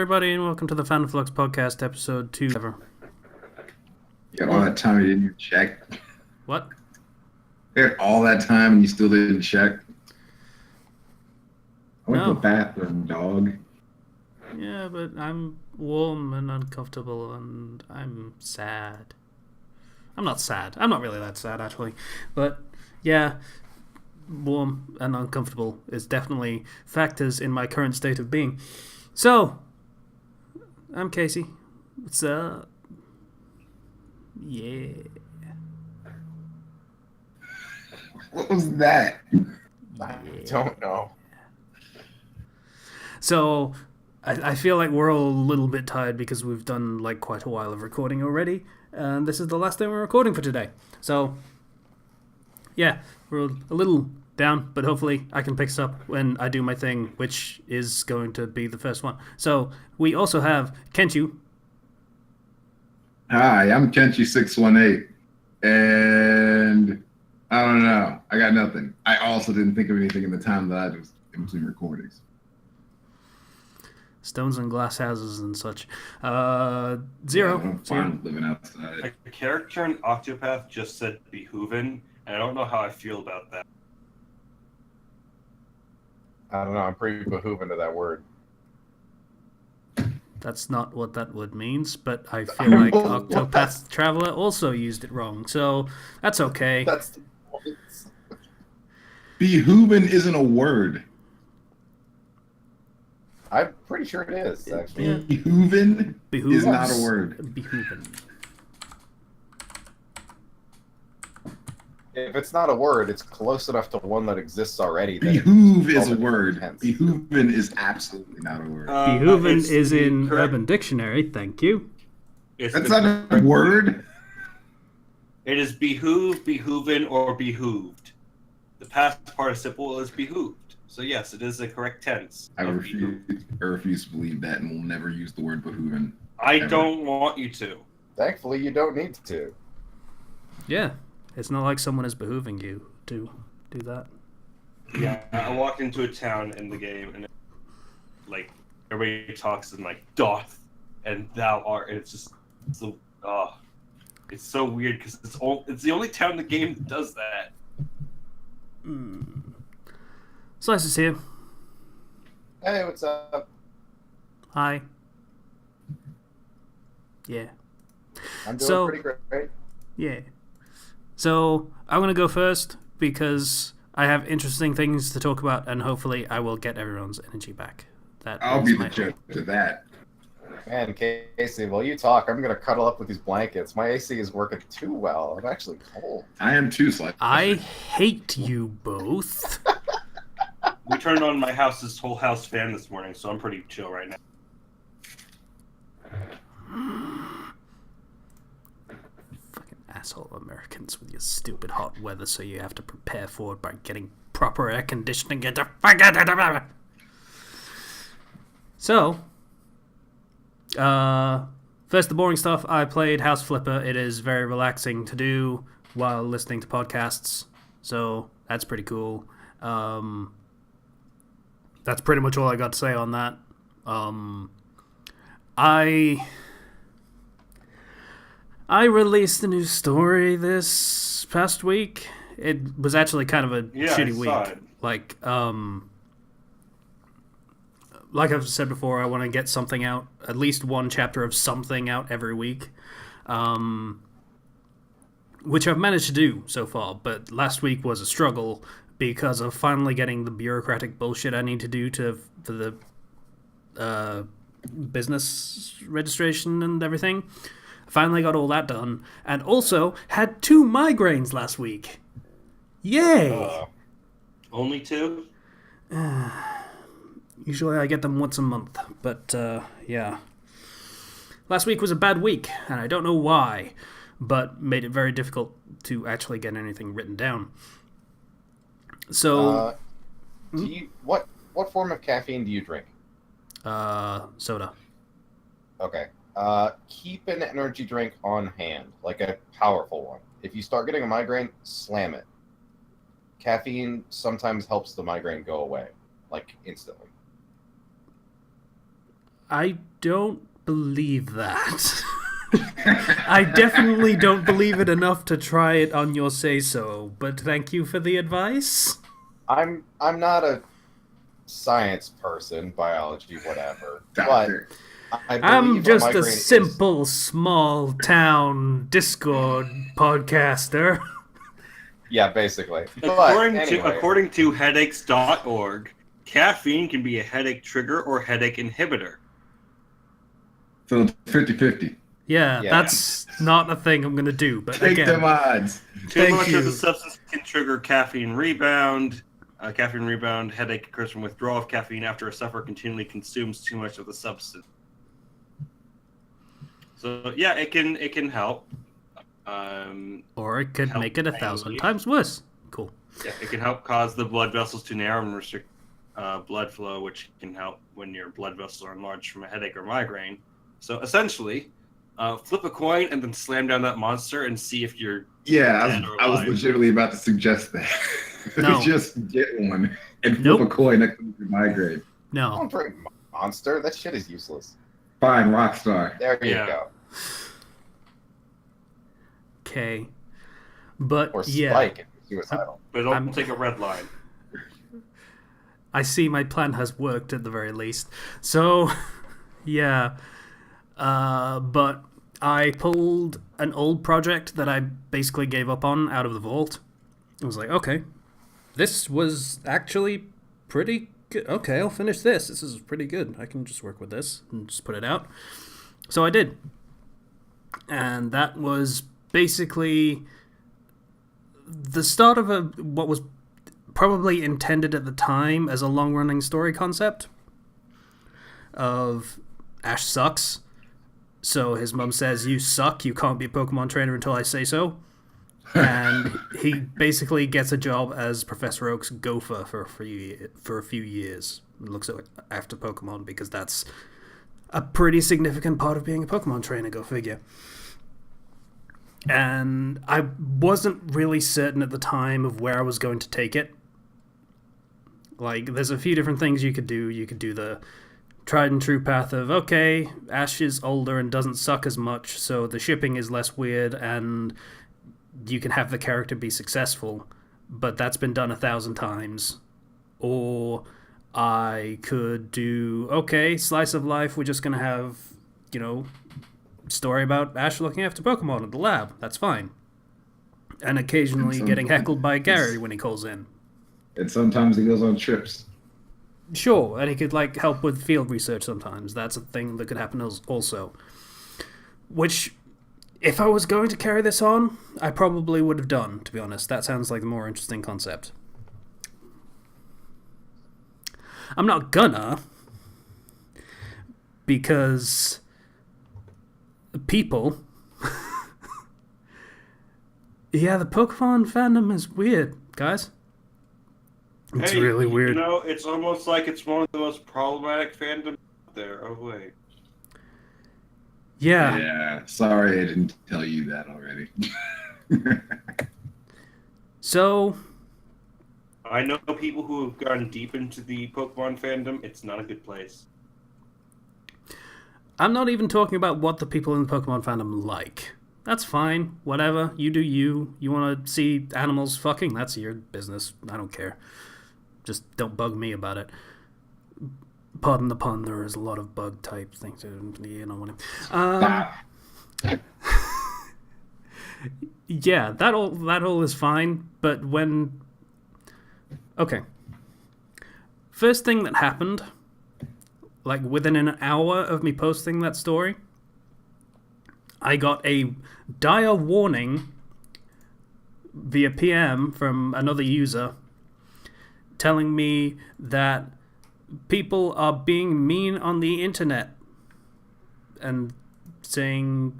everybody, and welcome to the Fandom Flux podcast, episode 2. You had all that time you didn't even check. What? You had all that time and you still didn't check. I went to the bathroom, dog. Yeah, but I'm warm and uncomfortable, and I'm sad. I'm not sad. I'm not really that sad, actually. But, yeah, warm and uncomfortable is definitely factors in my current state of being. So, I'm Casey. What's up? Yeah. What was that? I don't know. So, I feel like we're all a little bit tired because we've done like quite a while of recording already, and this is the last day we're recording for today. So, yeah, we're a little down, but hopefully I can pick this up when I do my thing, which is going to be the first one. So, we also have Kenchu. Hi, I'm Kenchi618, and I don't know. I got nothing. I also didn't think of anything in the time that I was in between recordings. Stones and glass houses and such. Zero. I'm fine living outside. A character in Octopath just said behooven, and I don't know how I feel about that. I don't know. I'm pretty behooving to that word. That's not what that word means, but I feel like Octopath Traveler also used it wrong, so that's okay. That's the point. Behooven isn't a word. I'm pretty sure it is, actually. Yeah. Behooven Behooves. is not a word. Behooven. If it's not a word, it's close enough to one that exists already. That Behoove it's is a word. tense. Behooven is absolutely not a word. Behooven It's is in correct- Urban Dictionary, thank you. it's That's the not a correct- word. It is behoove, behooven, or behooved. The past participle is behooved. So yes, it is the correct tense. I of refuse to believe that and will never use the word behooven. I Ever. don't want you to. Thankfully, you don't need to. Yeah, it's not like someone is behooving you to do that. Yeah, I walked into a town in the game, and like everybody talks in like doth and thou art. And it's just so it's so weird because it's the only town in the game that does that. It's nice to see you. Hey, what's up? Hi. Yeah. I'm doing So- pretty great. Yeah. So, I'm going to go first because I have interesting things to talk about, and hopefully I will get everyone's energy back. I'll be the judge of that. Man, Casey, while you talk, I'm going to cuddle up with these blankets. My AC is working too well. I'm actually cold. I am too slightly. I hate you both. We turned on my house's whole house fan this morning, so I'm pretty chill right now. Fucking asshole Americans with your stupid hot weather, so you have to prepare for it by getting proper air conditioning. Get the fuck out of the... So, first the boring stuff. I played House Flipper. It is very relaxing to do while listening to podcasts, so that's pretty cool. That's pretty much all I got to say on that. I released a new story this past week. It was actually kind of a shitty I week. saw it. Like I've said before, I want to get something out, at least one chapter of something out every week, which I've managed to do so far. But last week was a struggle because of finally getting the bureaucratic bullshit I need to do for the business registration and everything. I finally got all that done, and also had 2 migraines last week. Yay! Only two? Usually I get them once a month, but yeah. Last week was a bad week, and I don't know why, but made it very difficult to actually get anything written down. So, Do you what form of caffeine do you drink? soda. Okay. Keep an energy drink on hand, like a powerful one. If you start getting a migraine, slam it. Caffeine sometimes helps the migraine go away, like instantly. I don't believe that. I definitely don't believe it enough to try it on your say-so, but thank you for the advice. I'm not a science person, biology, whatever. Doctor. But I I'm believe just a migraine simple, small-town Discord podcaster. Yeah, basically. According to headaches.org, caffeine can be a headache trigger or headache inhibitor. So it's 50-50. Yeah, Yeah. that's not a thing I'm gonna do, but Take again... them odds. Too Thank much you. of the substance can trigger caffeine rebound. Caffeine rebound headache occurs from withdrawal of caffeine after a sufferer continually consumes too much of the substance. So yeah, it can help. Or it could Help make it 1,000 times worse. Cool. Yeah, it can help cause the blood vessels to narrow and restrict blood flow, which can help when your blood vessels are enlarged from a headache or migraine. So essentially, flip a coin and then slam down that monster and see if you're Yeah, dead or I was alive. legitimately about to suggest that. No. Just get one and flip Nope. a coin next to your migraine. No. Don't drink Monster. That shit is useless. Fine, Rockstar. There you Yeah. go. Okay. But Or yeah, Spike if you're suicidal. But don't I'm- take a red line. I see my plan has worked at the very least. So, yeah. But I pulled an old project that I basically gave up on out of the vault. I was like, okay, this was actually pretty good. Okay, I'll finish this. This is pretty good. I can just work with this and just put it out. So I did. And that was basically the start of what was probably intended at the time as a long-running story concept of Ash sucks. So his mum says, you suck, you can't be a Pokemon trainer until I say so. And he basically gets a job as Professor Oak's gopher for a few years. And looks after Pokemon because that's a pretty significant part of being a Pokemon trainer, go figure. And I wasn't really certain at the time of where I was going to take it. Like, there's a few different things you could do. You could do the tried and true path of, okay, Ash is older and doesn't suck as much, so the shipping is less weird and you can have the character be successful, but that's been done 1,000 times. Or I could do, okay, slice of life, we're just going to have, story about Ash looking after Pokemon at the lab. That's fine. And occasionally getting heckled by Gary when he calls in. And sometimes he goes on trips. Sure, and he could help with field research sometimes. That's a thing that could happen also. Which, if I was going to carry this on, I probably would have done, to be honest. That sounds like a more interesting concept. I'm not gonna, because people... Yeah, the Pokemon fandom is weird, guys. It's really weird. It's almost like it's one of the most problematic fandoms out there. Oh, wait. Yeah. Yeah, sorry I didn't tell you that already. So... I know people who have gone deep into the Pokemon fandom. It's not a good place. I'm not even talking about what the people in the Pokemon fandom like. That's fine. Whatever. You do you. You want to see animals fucking? That's your business. I don't care. Just don't bug me about it. Pardon the pun. There is a lot of bug type things. Yeah, that all is fine. But when... Okay. First thing that happened, within an hour of me posting that story, I got a dire warning via PM from another user telling me that people are being mean on the internet and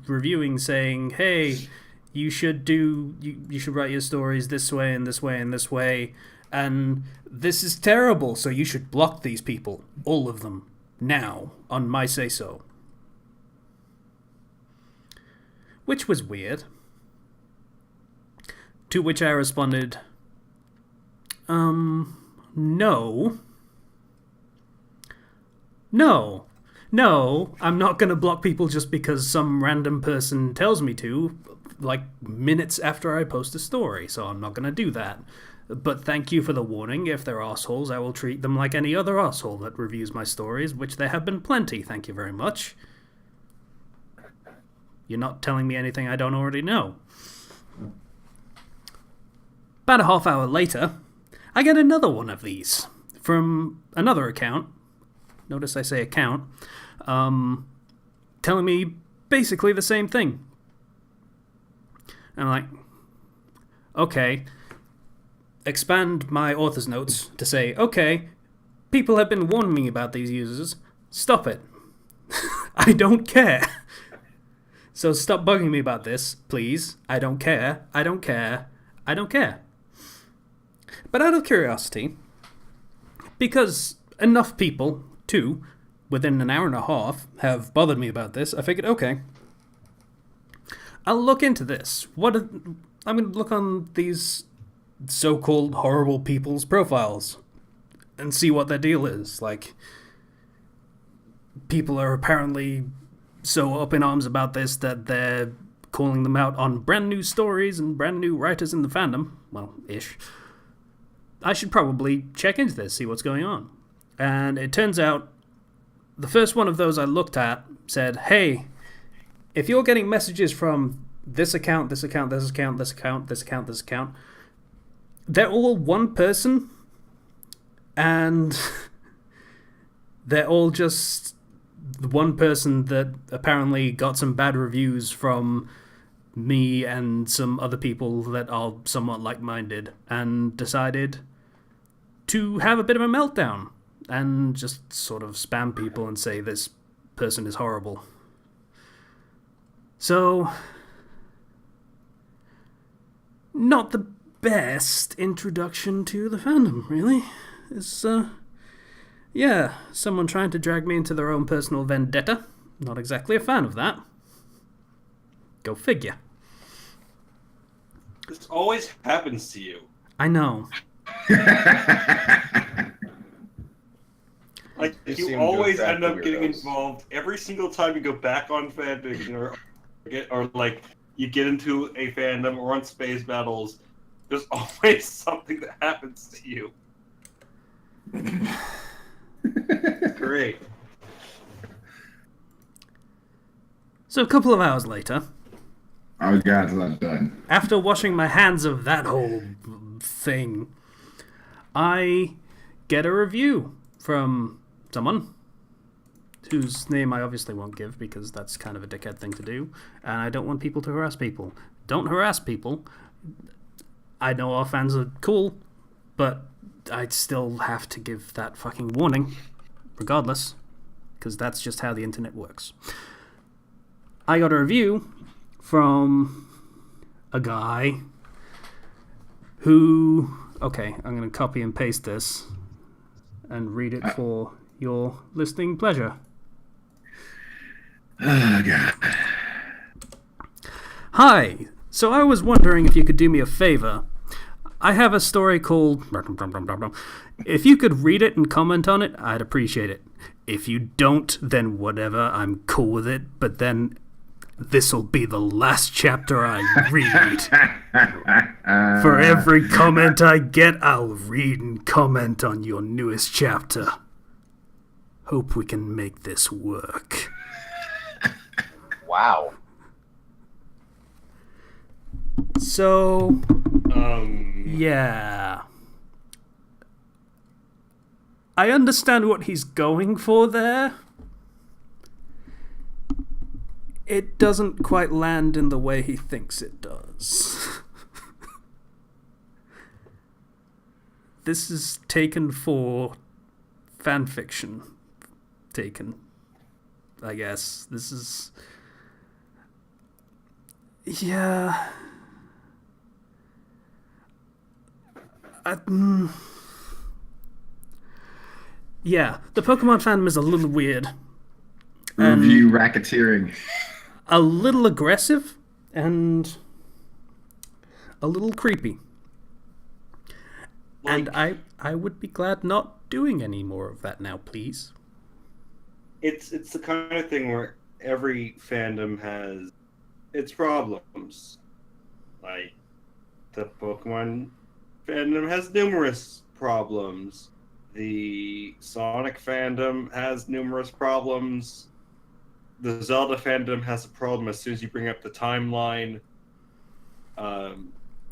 reviewing saying, hey, you should write your stories this way and this way and this way, and this is terrible, so you should block these people, all of them, now, on my say-so. Which was weird. To which I responded, no. No. No, I'm not going to block people just because some random person tells me to, like minutes after I post a story, so I'm not going to do that. But thank you for the warning. If they're assholes, I will treat them like any other asshole that reviews my stories, which there have been plenty, thank you very much. You're not telling me anything I don't already know. About a half hour later, I get another one of these from another account. Notice I say account. Telling me basically the same thing. I'm like, okay. Expand my author's notes to say, okay, people have been warning me about these users. Stop it. I don't care. So stop bugging me about this, please. I don't care. I don't care. I don't care. But out of curiosity, because enough people, too, within an hour and a half, have bothered me about this, I figured, okay, I'll look into this. I'm going to look on these so-called horrible people's profiles and see what their deal is. Like, people are apparently so up in arms about this that they're calling them out on brand new stories and brand new writers in the fandom. Well, ish. I should probably check into this, see what's going on. And it turns out the first one of those I looked at said, hey, if you're getting messages from this account, this account, this account, this account, this account, this account, they're all one person, and they're all just one person that apparently got some bad reviews from me and some other people that are somewhat like-minded, and decided to have a bit of a meltdown and just sort of spam people and say this person is horrible. So, not the best introduction to the fandom, really. It's, someone trying to drag me into their own personal vendetta. Not exactly a fan of that. Go figure. This always happens to you. I know. Like, You you seem to always attract end up the getting weirdos. involved every single time you go back on fanfiction or like you get into a fandom or on space battles. There's always something that happens to you. Great. So a couple of hours later, Oh God, so that's done. after washing my hands of that whole thing, I get a review from someone whose name I obviously won't give because that's kind of a dickhead thing to do, and I don't want people to harass people. Don't harass people. I know our fans are cool, but I'd still have to give that fucking warning, regardless, because that's just how the internet works. I got a review from a guy who... Okay, I'm going to copy and paste this and read it for your listening pleasure. Oh God. Hi, so I was wondering if you could do me a favor. I have a story called... If you could read it and comment on it, I'd appreciate it. If you don't, then whatever, I'm cool with it, but then this'll be the last chapter I read. For every comment I get, I'll read and comment on your newest chapter. Hope we can make this work. Wow. So, Um, yeah. I understand what he's going for there. It doesn't quite land in the way he thinks it does. This is taken for fanfiction. Taken. I guess. This is... Yeah... Yeah, the Pokemon fandom is a little weird. Review racketeering. A little aggressive and a little creepy. And I would be glad not doing any more of that now, please. it's the kind of thing where every fandom has its problems. Like the Pokemon fandom has numerous problems. The Sonic fandom has numerous problems. The Zelda fandom has a problem as soon as you bring up the timeline.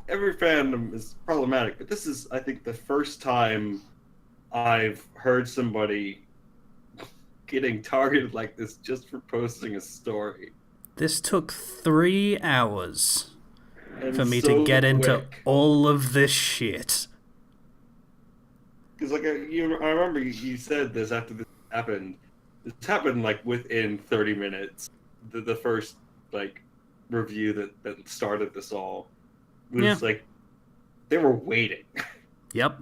Every fandom is problematic, but this is, I think, the first time I've heard somebody getting targeted like this just for posting a story. This took 3 hours And for me so to get into quick. all of this shit. Because I remember you said this after this happened. This happened like within 30 minutes. The first like review that started this all was like they were waiting. Yep.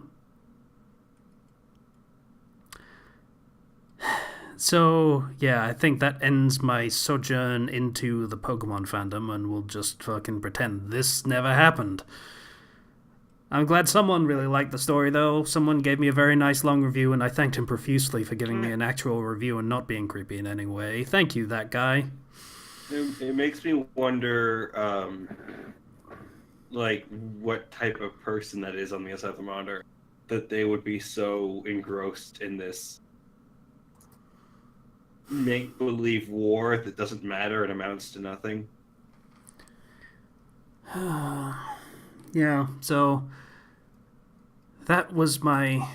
So, yeah, I think that ends my sojourn into the Pokemon fandom, and we'll just fucking pretend this never happened. I'm glad someone really liked the story, though. Someone gave me a very nice long review, and I thanked him profusely for giving me an actual review and not being creepy in any way. Thank you, that guy. It makes me wonder, like, what type of person that is on the other side of the monitor, that they would be so engrossed in this make-believe war that doesn't matter and amounts to nothing. Yeah, so that was my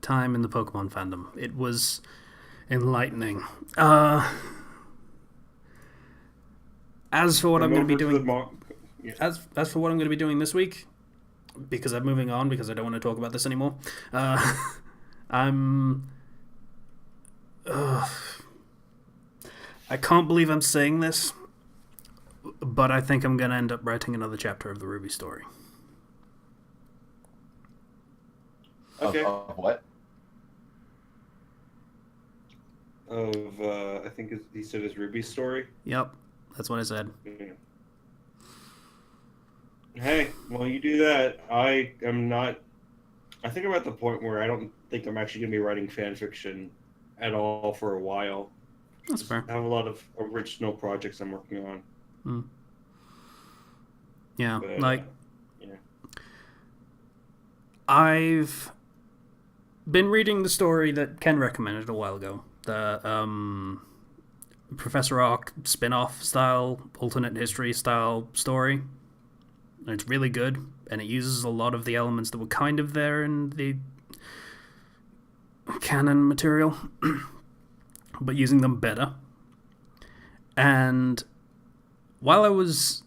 time in the Pokemon fandom. It was enlightening. As for what I'm going to be doing, as for what I'm going to be doing this week, because I'm moving on because I don't want to talk about this anymore. I can't believe I'm saying this, but I think I'm going to end up writing another chapter of the Ruby story. Okay. Of what? I think he said his Ruby story. Yep, that's what I said. Yeah. Hey, well, you do that. I am not. I think I'm at the point where I don't think I'm actually going to be writing fan fiction at all for a while. That's fair. I have a lot of original projects I'm working on. Yeah, But, I've been reading the story that Ken recommended a while ago. The Professor Oak spin-off style, alternate history style story. It's really good, and it uses a lot of the elements that were kind of there in the canon material, but using them better. And while I was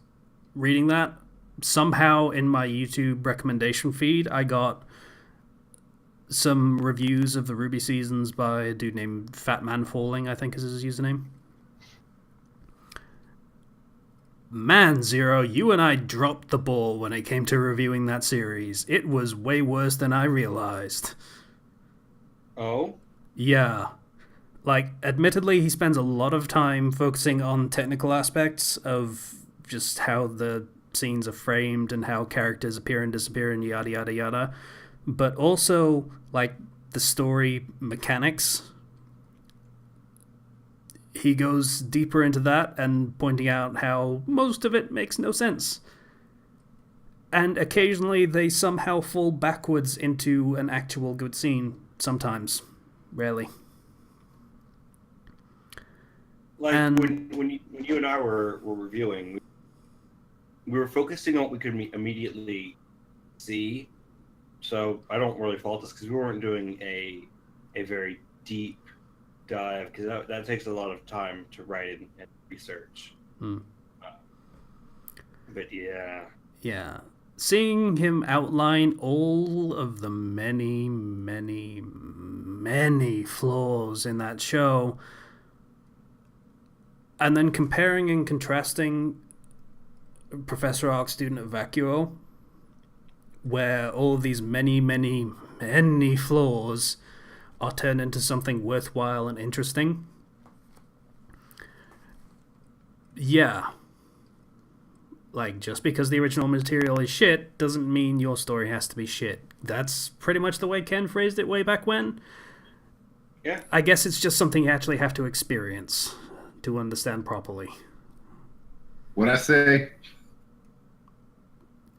reading that, somehow in my YouTube recommendation feed, I got some reviews of the Ruby seasons by a dude named Fat Man Falling, I think is his username. Man, Zero, you and I dropped the ball when it came to reviewing that series. It was way worse than I realized. Oh? Yeah. Like, admittedly, he spends a lot of time focusing on technical aspects of just how the scenes are framed and how characters appear and disappear and yada yada yada. But also, like, the story mechanics. He goes deeper into that and pointing out how most of it makes no sense. And occasionally they somehow fall backwards into an actual good scene. Sometimes. Rarely. Like, And- when you and I were reviewing, we were focusing on what we could immediately see. So I don't really fault us because we weren't doing a very deep dive, because that takes a lot of time to write and research. But yeah. Yeah. Seeing him outline all of the many, many, many flaws in that show, and then comparing and contrasting Professor Oak's student at Vacuo, where all of these many, many, many flaws are turned into something worthwhile and interesting. Yeah. Like, just because the original material is shit doesn't mean your story has to be shit. That's pretty much the way Ken phrased it way back when. Yeah. I guess it's just something you actually have to experience to understand properly. What I say?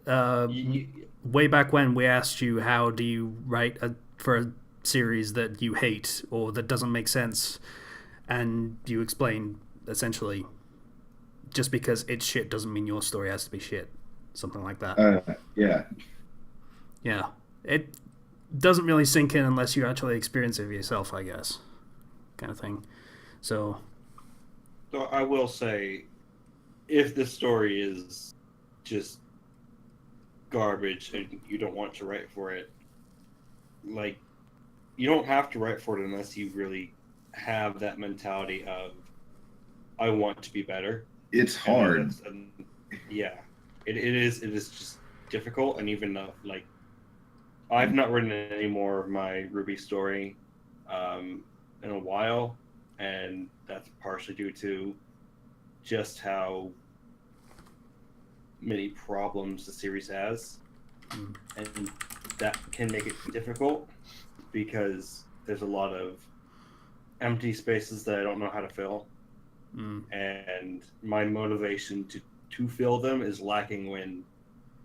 Way back when we asked you how do you write for a series that you hate or that doesn't make sense, and you explained essentially just because it's shit doesn't mean your story has to be shit. Something like that. Yeah. Yeah. It doesn't really sink in unless you actually experience it for yourself, I guess. Kind of thing. So I will say, if the story is just garbage and you don't want to write for it, like, you don't have to write for it unless you really have that mentality of, I want to be better. It's hard. Yeah. It is just difficult, and even like, I've not written any more of my Ruby story in a while, and that's partially due to just how many problems the series has, and that can make it difficult because there's a lot of empty spaces that I don't know how to fill, and my motivation to fill them is lacking when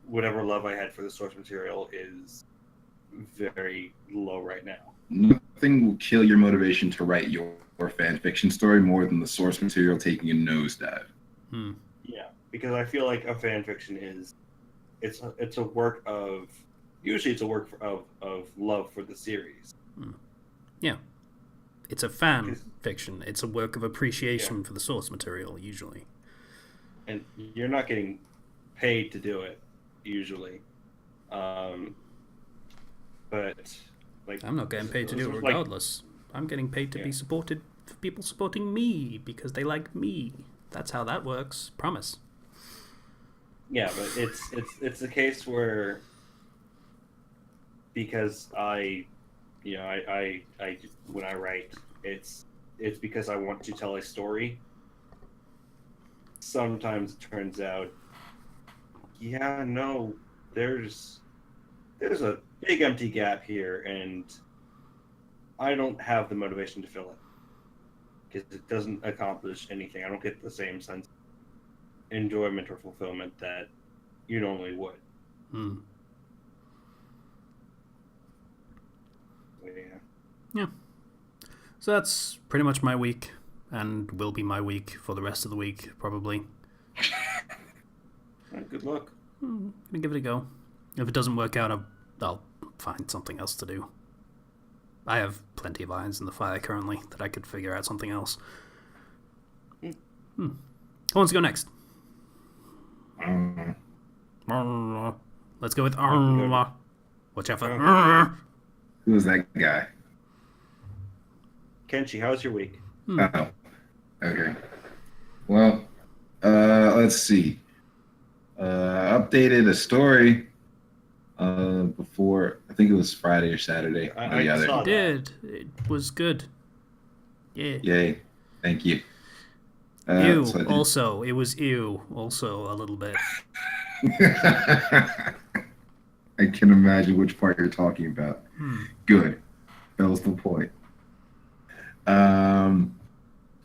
whatever love I had for the source material is very low right now. Nothing will kill your motivation to write your fan fiction story more than the source material taking a nosedive. Yeah, because I feel like a fan fiction it's a work of, usually it's a work of love for the series. Yeah. It's a fan fiction. It's a work of appreciation for the source material, usually. And you're not getting paid to do it, usually. But like, I'm not getting paid to do it regardless. I'm getting paid to be supported for people supporting me because they like me. That's how that works. Promise. Yeah, but it's a case where, because I when I write, it's because I want to tell a story. Sometimes it turns out, there's a big empty gap here, and I don't have the motivation to fill it because it doesn't accomplish anything. I don't get the same sense of enjoyment or fulfillment that you normally would. Yeah. So that's pretty much my week, and will be my week for the rest of the week, probably. Good luck. I'm gonna give it a go. If it doesn't work out, I'll find something else to do. I have plenty of irons in the fire currently that I could figure out something else. Who wants to go next? Let's go with watch out for Who's that guy? Kenshi, how's your week? Oh, okay. Well, let's see. Updated a story before, I think it was Friday or Saturday. I saw that. did. It was good. Yeah. Yay. Thank you. Ew. So Also, it was ew. Also, a little bit. I can imagine which part you're talking about. Good. That was the point.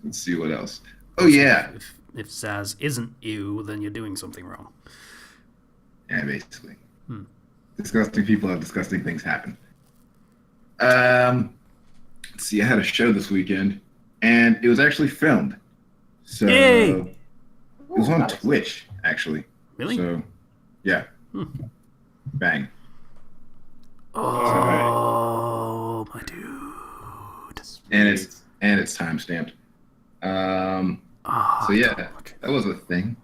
Let's see what else. Oh, yeah. If Zaz isn't ew, then you're doing something wrong. Yeah, basically. Disgusting people have disgusting things happen. Let's see, I had a show this weekend, and it was actually filmed. So Yay! It was on Twitch, actually. Really? So, yeah. Bang. Oh, my dude. And it's time stamped. So yeah, that was a thing.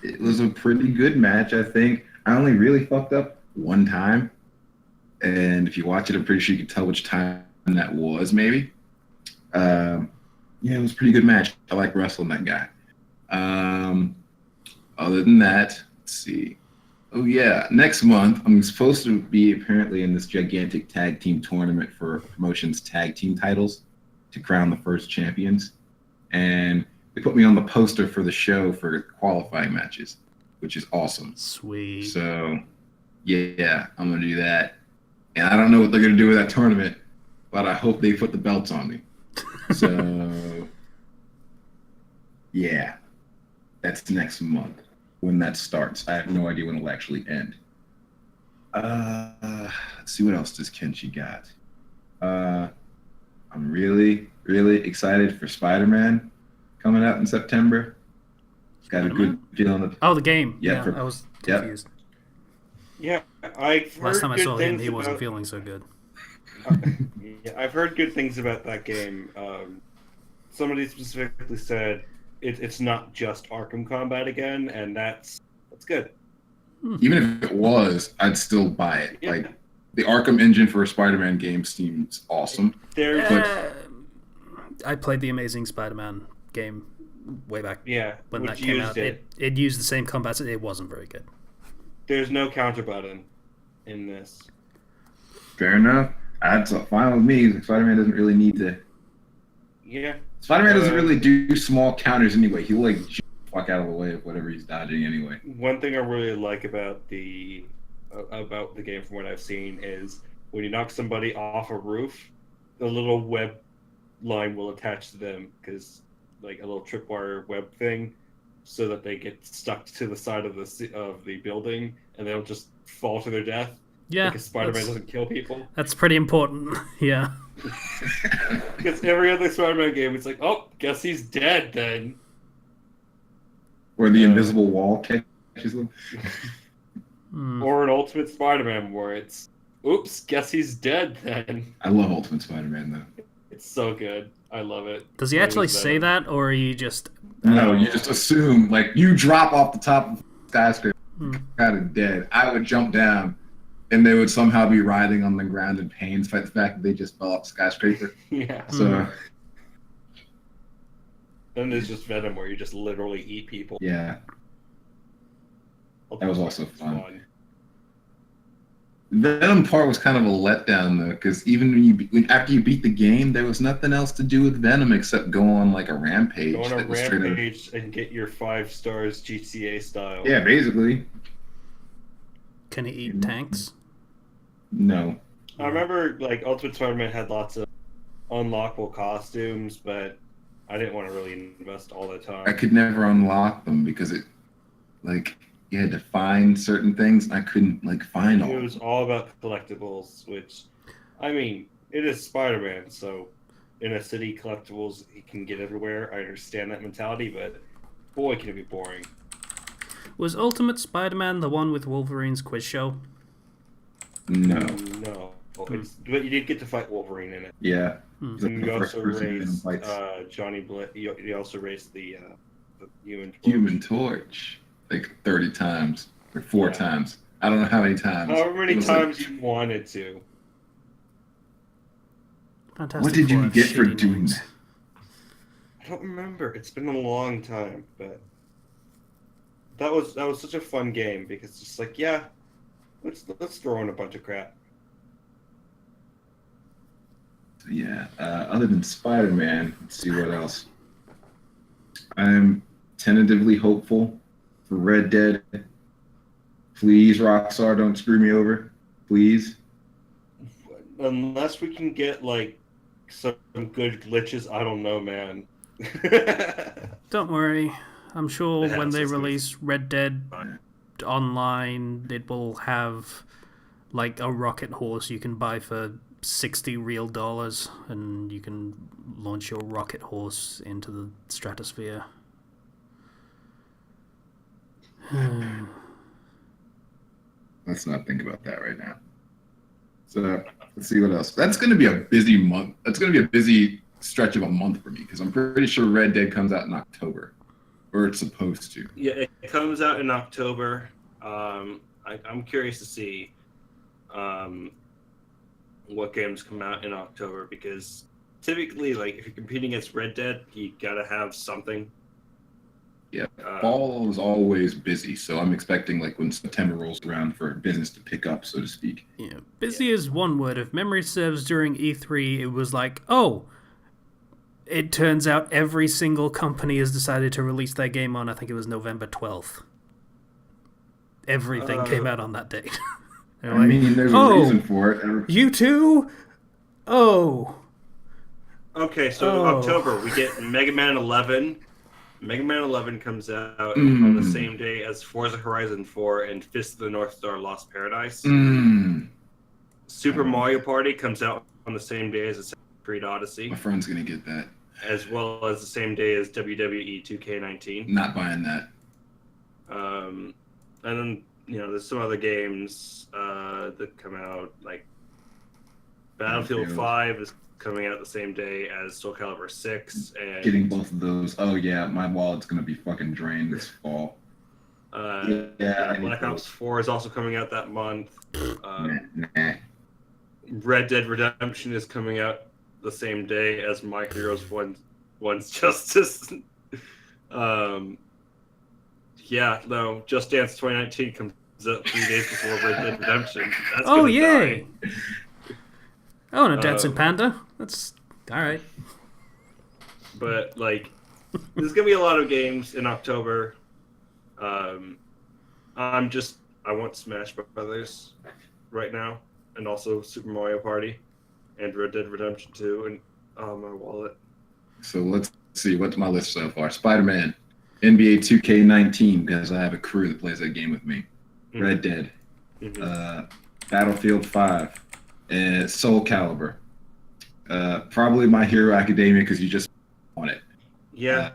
It was a pretty good match, I think. I only really fucked up one time, and if you watch it, I'm pretty sure you can tell which time that was. Maybe. Yeah, it was a pretty good match. I like wrestling that guy. Other than that, let's see. Oh yeah, next month I'm supposed to be apparently in this gigantic tag team tournament for promotions tag team titles to crown the first champions, and they put me on the poster for the show for qualifying matches, which is awesome. Sweet. So yeah, I'm gonna do that, and I don't know what they're gonna do with that tournament, but I hope they put the belts on me. So, yeah, that's next month when that starts. I have no idea when it'll actually end. Let's see what else does Kenshi got. I'm really, really excited for Spider-Man coming out in September. Got a good feeling that. Oh, the game. Yeah, I was confused. Yeah, I've Last heard time I good saw him, things he wasn't about. feeling so good. Yeah, I've heard good things about that game. Somebody specifically said it's not just Arkham Combat again, and that's good. Even if it was, I'd still buy it. Yeah. Like the Arkham engine for a Spider-Man game seems awesome. I played the Amazing Spider-Man game way back when that which came used out. it. It used the same combat. It wasn't very good. There's no counter button in this. Fair enough. That's fine with me. Spider-Man doesn't really need to. Yeah. Spider-Man doesn't really do small counters anyway. He'll like jump the fuck out of the way of whatever he's dodging anyway. One thing I really like about the game, from what I've seen, is when you knock somebody off a roof, the little web line will attach to them, because like a little tripwire web thing, so that they get stuck to the side of the building and they'll just fall to their death. Yeah, because Spider-Man doesn't kill people. That's pretty important. Yeah. Because every other Spider-Man game, it's like, oh, guess he's dead then. Or the invisible wall catches them. Or an Ultimate Spider-Man where it's, oops, guess he's dead then. I love Ultimate Spider-Man though. It's so good. I love it. Does he actually say that, or are you just... No, you just assume, like, you drop off the top of the skyscraper, kind of dead. I would jump down, and they would somehow be writhing on the ground in pain, despite the fact that they just fell off the skyscraper. Yeah. So... Then there's just Venom, where you just literally eat people. Yeah. That was also fun. The Venom part was kind of a letdown, though, because even after you beat the game, there was nothing else to do with Venom except go on like a rampage. Go on a rampage and get your 5 stars GTA style. Yeah, basically. Can he eat tanks? No. I remember like Ultimate Spider-Man had lots of unlockable costumes, but I didn't want to really invest all the time. I could never unlock them because it, like, you had to find certain things, and I couldn't, like, find all. It was all about collectibles, which, I mean, it is Spider-Man, so in a city, collectibles, he can get everywhere. I understand that mentality, but boy, can it be boring. Was Ultimate Spider-Man the one with Wolverine's quiz show? No. No. But you did get to fight Wolverine in it. Yeah. And you also raced Johnny Blaze. You also raced the Human Torch. Human Torch. Like 30 times. Or 4 times. I don't know how many times. However many times you wanted to. Fantastic. What did you get for doing that? I don't remember. It's been a long time, but that was such a fun game, because it's just like, yeah, let's throw in a bunch of crap. So yeah, other than Spider-Man, let's see what else. I'm tentatively hopeful for Red Dead. Please, Rockstar, don't screw me over. Please. Unless we can get like some good glitches, I don't know, man. Don't worry. I'm sure when they release Red Dead Online, it will have like a rocket horse you can buy for $60 real, and you can launch your rocket horse into the stratosphere. Let's not think about that right now. So let's see what else. That's going to be a busy month. That's going to be a busy stretch of a month for me, because I'm pretty sure Red Dead comes out in October, or it's supposed to. Yeah, it comes out in October. I'm curious to see what games come out in October, because typically, like, if you're competing against Red Dead, you gotta have something. Yeah, fall is always busy, so I'm expecting, like, when September rolls around, for business to pick up, so to speak. Yeah, busy is one word. If memory serves, during E3, it was like, oh, it turns out every single company has decided to release their game on, I think it was November 12th. Everything came out on that date. I mean, there's a reason for it. You too? Oh. Okay, so Oh. October we get Mega Man 11. Mega Man 11 comes out on the same day as Forza Horizon 4 and Fist of the North Star Lost Paradise. Super Mario Party comes out on the same day as Assassin's Creed Odyssey. My friend's gonna get that. As well as the same day as WWE 2K19. Not buying that. And then, there's some other games that come out, like Battlefield 5 is coming out the same day as Soul Calibur 6. And getting both of those. Oh, yeah, my wallet's going to be fucking drained this fall. Black Ops 4 is also coming out that month. Nah. Red Dead Redemption is coming out the same day as My Heroes One's Justice. Just Dance 2019 comes out 3 days before Red Dead Redemption. That's yay! Die. I want a Dancing Panda. That's all right. But there's gonna be a lot of games in October. I want Smash Brothers right now, and also Super Mario Party, and Red Dead Redemption 2, and my wallet. So let's see, what's my list so far? Spider-Man, NBA 2K19, because I have a crew that plays that game with me. Red Dead, Battlefield 5, and Soul Calibur. Probably My Hero Academia, because you just want it. Yeah,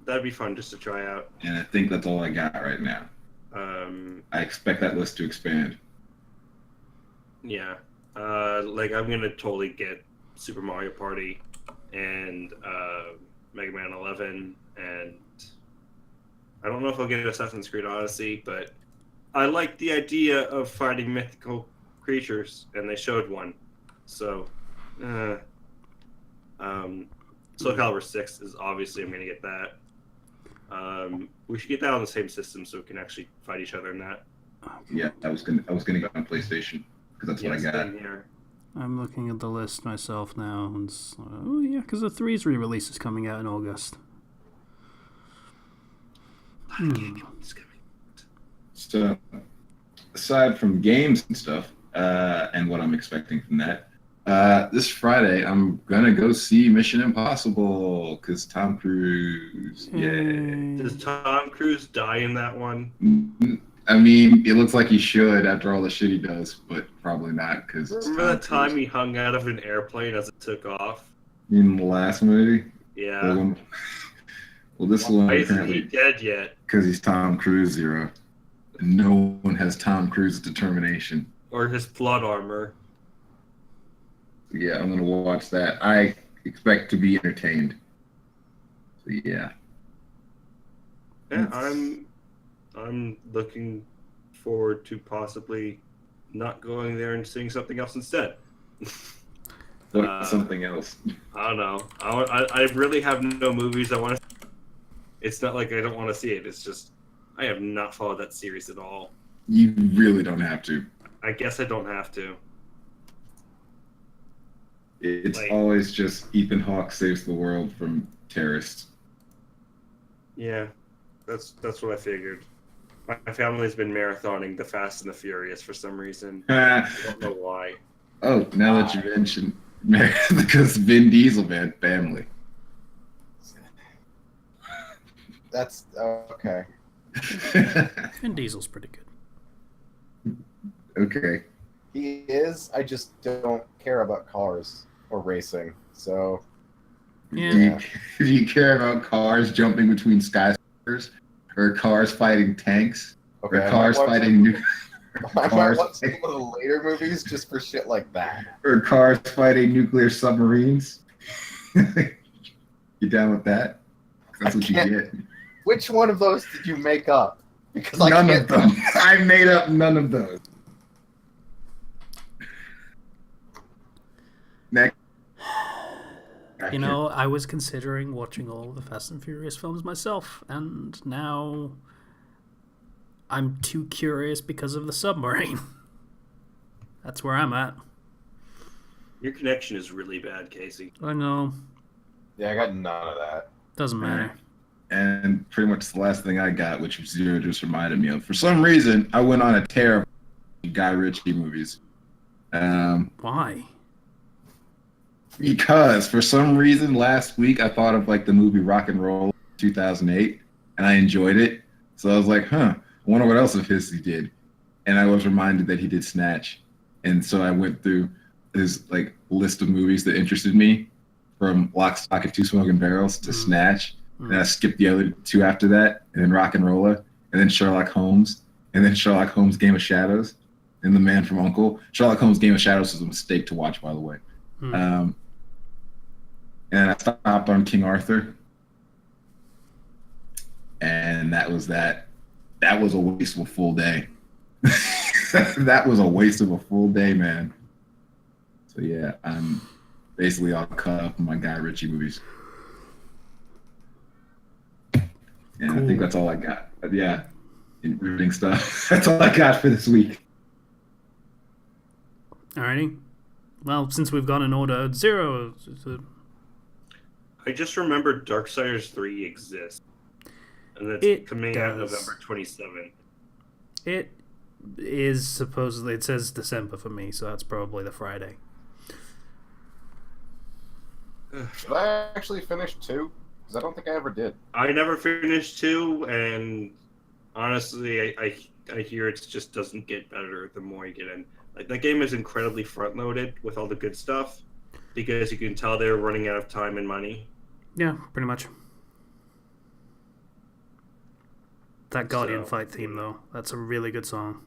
that'd be fun just to try out. And I think that's all I got right now. I expect that list to expand. Yeah. I'm going to totally get Super Mario Party and Mega Man 11, and I don't know if I'll get Assassin's Creed Odyssey, but I like the idea of fighting mythical creatures, and they showed one. So, Soul Calibur 6 is obviously I'm going to get that. We should get that on the same system so we can actually fight each other in that. Yeah, I was gonna go on PlayStation because that's what I got. Here. I'm looking at the list myself now, and because the 3's re-release is coming out in August. So, aside from games and stuff, and what I'm expecting from that, this Friday I'm gonna go see Mission Impossible because Tom Cruise. Yeah. Does Tom Cruise die in that one? I mean, it looks like he should after all the shit he does, but probably not because. Remember that time he hung out of an airplane as it took off? In the last movie? Yeah. Well, this one Why isn't apparently he dead yet? because he's Tom Cruise Zero. No one has Tom Cruise's determination. Or his plot armor. Yeah, I'm gonna watch that. I expect to be entertained. So yeah. Yeah, I'm looking forward to possibly not going there and seeing something else instead. Something else. I don't know. I really have no movies I want to. It's not like I don't want to see it. It's just I have not followed that series at all. You really don't have to. I guess I don't have to. It's always just Ethan Hawke saves the world from terrorists. Yeah, that's what I figured. My family's been marathoning The Fast and the Furious for some reason. I don't know why. Oh, now that you mentioned because Vin Diesel man family. That's okay. Vin Diesel's pretty good. Okay. He is. I just don't care about cars or racing. So. Yeah. Do you care about cars jumping between skyscrapers, or cars fighting tanks, Okay, or cars fighting nuclear? I might watch some of the later movies just for shit like that. Or cars fighting nuclear submarines. You down with that? That's what you get. Which one of those did you make up? Because None of them. I made up none of those. Next. I was considering watching all of the Fast and Furious films myself, and now I'm too curious because of the submarine. That's where I'm at. Your connection is really bad, Casey. I know. Yeah, I got none of that. Doesn't matter. And pretty much the last thing I got, which Zero just reminded me of. For some reason, I went on a tear of Guy Ritchie movies. Why? Because for some reason last week I thought of like the movie Rock and Roll 2008 and I enjoyed it. So I was like, I wonder what else of his he did. And I was reminded that he did Snatch. And so I went through his like list of movies that interested me from Lock, Stock, and Two Smoking Barrels to Snatch. And I skipped the other two after that, and then Rock and Roller, and then Sherlock Holmes, and then Sherlock Holmes Game of Shadows, and The Man from U.N.C.L.E. Sherlock Holmes Game of Shadows was a mistake to watch, by the way. And I stopped on King Arthur, and that was that. That was a waste of a full day. That was a waste of a full day, man. So yeah, I'm basically all caught up on my Guy Ritchie movies. And cool. I think that's all I got. But yeah, in reading stuff. That's all I got for this week. Alrighty. Well, since we've gone in order, Zero. I just remembered Darksiders 3 exists. And that's coming out November 27th. It is supposedly, it says December for me, so that's probably the Friday. Should I actually finish 2? Because I don't think I ever did. I never finished 2, and honestly, I hear it just doesn't get better the more you get in. Like, that game is incredibly front-loaded with all the good stuff, because you can tell they're running out of time and money. Yeah, pretty much. That Guardian fight theme, though, that's a really good song.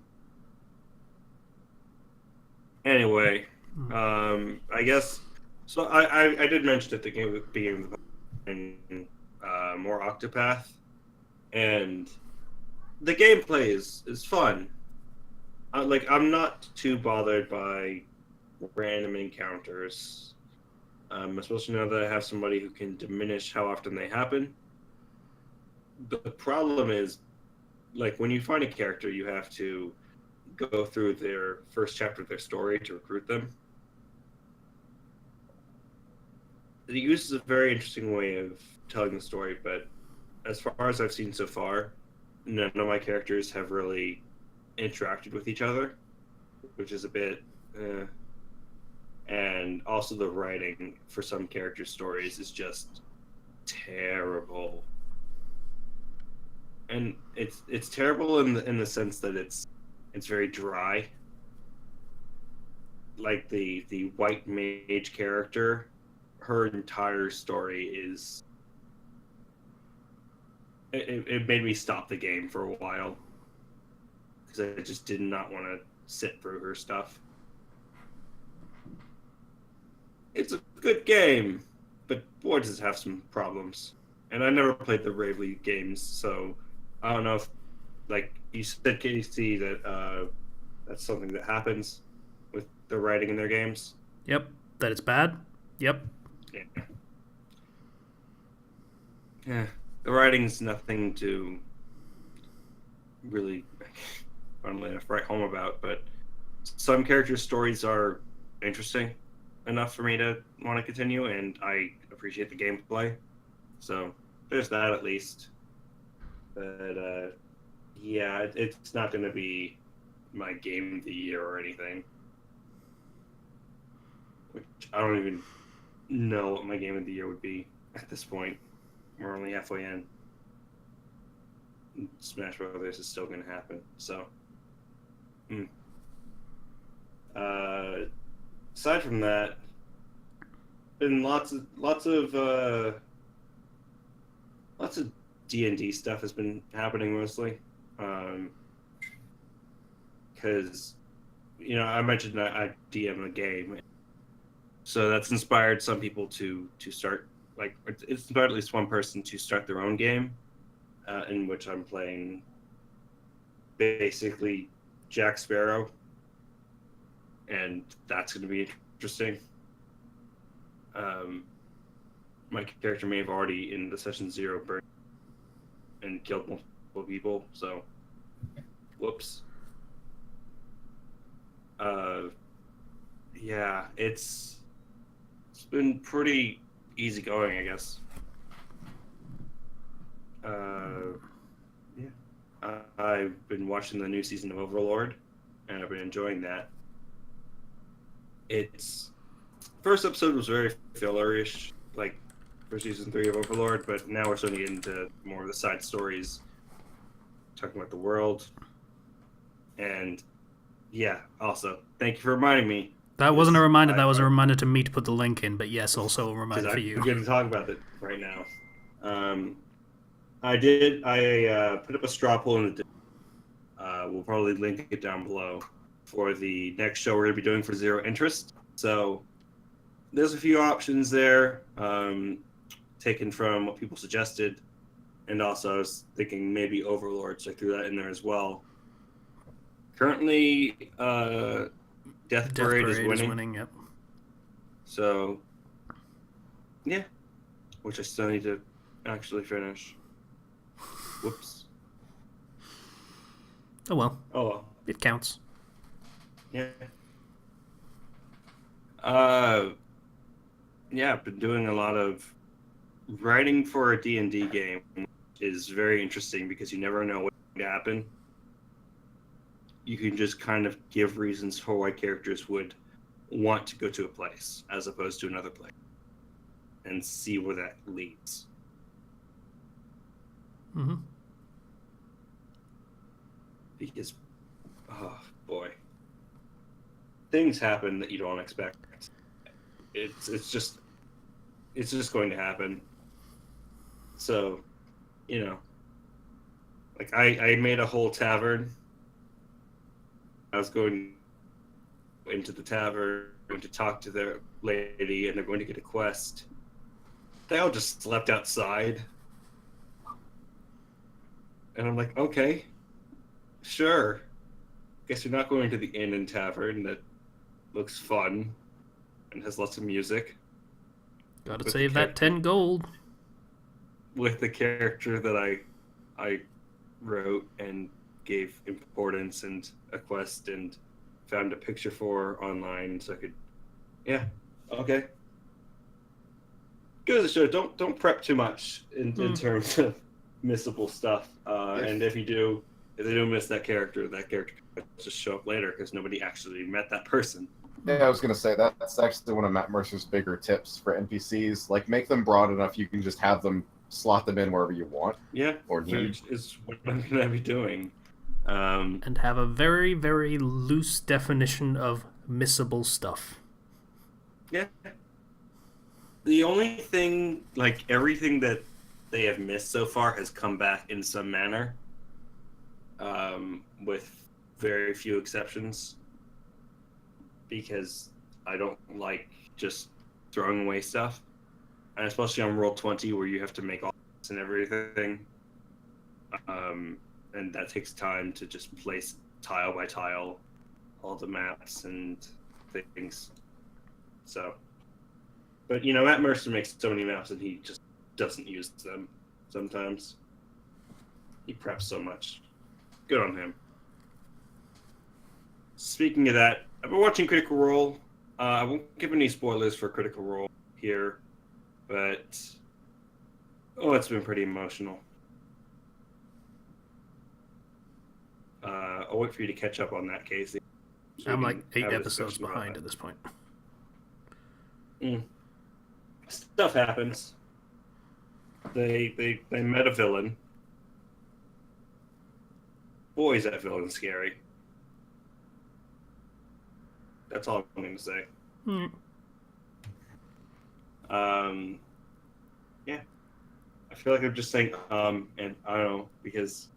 Anyway, I guess... So I did mention at the beginning of the and more Octopath, and the gameplay is fun. I'm not too bothered by random encounters. Especially now that I have somebody who can diminish how often they happen. But the problem is, like, when you find a character, you have to go through their first chapter of their story to recruit them. It uses a very interesting way of telling the story, but as far as I've seen so far, none of my characters have really interacted with each other, which is a bit... And also the writing for some character stories is just terrible. And it's terrible in the sense that it's very dry. Like the white mage character, her entire story is... It made me stop the game for a while. Because I just did not want to sit through her stuff. It's a good game, but boy, does it have some problems. And I never played the Bravely games, so I don't know if, like you said, KC, that that's something that happens with the writing in their games. Yep. That it's bad? Yep. Yeah. Yeah. The writing's nothing to really funnily enough write home about, but some characters' stories are interesting enough for me to want to continue, and I appreciate the gameplay. So there's that at least. But yeah, it's not going to be my game of the year or anything. Which I don't even know what my game of the year would be at this point. We're only halfway in. Smash Brothers is still going to happen. So, aside from that, been lots of D&D stuff has been happening mostly, because I mentioned I DM a game, so that's inspired some people to start, like, it's inspired at least one person to start their own game, in which I'm playing basically Jack Sparrow, and that's going to be interesting. My character may have already in the session 0 burned and killed multiple people, so whoops. Yeah, it's been pretty easy going, I guess. Yeah, I've been watching the new season of Overlord, and I've been enjoying that. It's first episode was very filler-ish, like for season 3 of Overlord, but now we're starting to get into more of the side stories, talking about the world. And yeah, also, thank you for reminding me. That wasn't a reminder, that was a reminder to me to put the link in, but yes, also a reminder for you. I'm going to talk about it right now. I put up a straw poll in the we'll probably link it down below for the next show we're going to be doing for Zero Interest. So there's a few options there, taken from what people suggested, and also I was thinking maybe Overlord, so I threw that in there as well. Currently, Death Parade is winning. Yep. So, yeah, which I still need to actually finish. Whoops. Oh well. Oh well. It counts. Yeah. Yeah, I've been doing a lot of writing for a D&D game, which is very interesting because you never know what's going to happen. You can just kind of give reasons for why characters would want to go to a place as opposed to another place and see where that leads. Mm-hmm. Because, oh boy, things happen that you don't expect. It's just going to happen. So, you know, like I made a whole tavern. I was going into the tavern to talk to their lady, and they're going to get a quest. They all just slept outside. And I'm like, okay, sure. Guess you're not going to the inn and tavern that looks fun and has lots of music. Gotta save that 10 gold. With the character that I wrote and gave importance and a quest and found a picture for online, so I could, yeah, okay. Good as a show. Don't prep too much in terms of missable stuff. And if they do miss that character can just show up later because nobody actually met that person. Yeah, I was gonna say that's actually one of Matt Mercer's bigger tips for NPCs. Like, make them broad enough you can just have them slot them in wherever you want. Yeah, or need. which is what I'm gonna be doing. And have a very, very loose definition of missable stuff. Yeah. The only thing, like everything that they have missed so far has come back in some manner, with very few exceptions, because I don't like just throwing away stuff, and especially on Roll20 where you have to make all this and everything. And that takes time to just place tile by tile all the maps and things. So, but you know, Matt Mercer makes so many maps and he just doesn't use them sometimes. He preps so much. Good on him. Speaking of that, I've been watching Critical Role. I won't give any spoilers for Critical Role here, but it's been pretty emotional. I'll wait for you to catch up on that, Casey. So I'm like 8 episodes behind at this point. Stuff happens. They met a villain. Boy, is that villain scary. That's all I'm going to say. Yeah. I feel like I'm just saying, and I don't know, because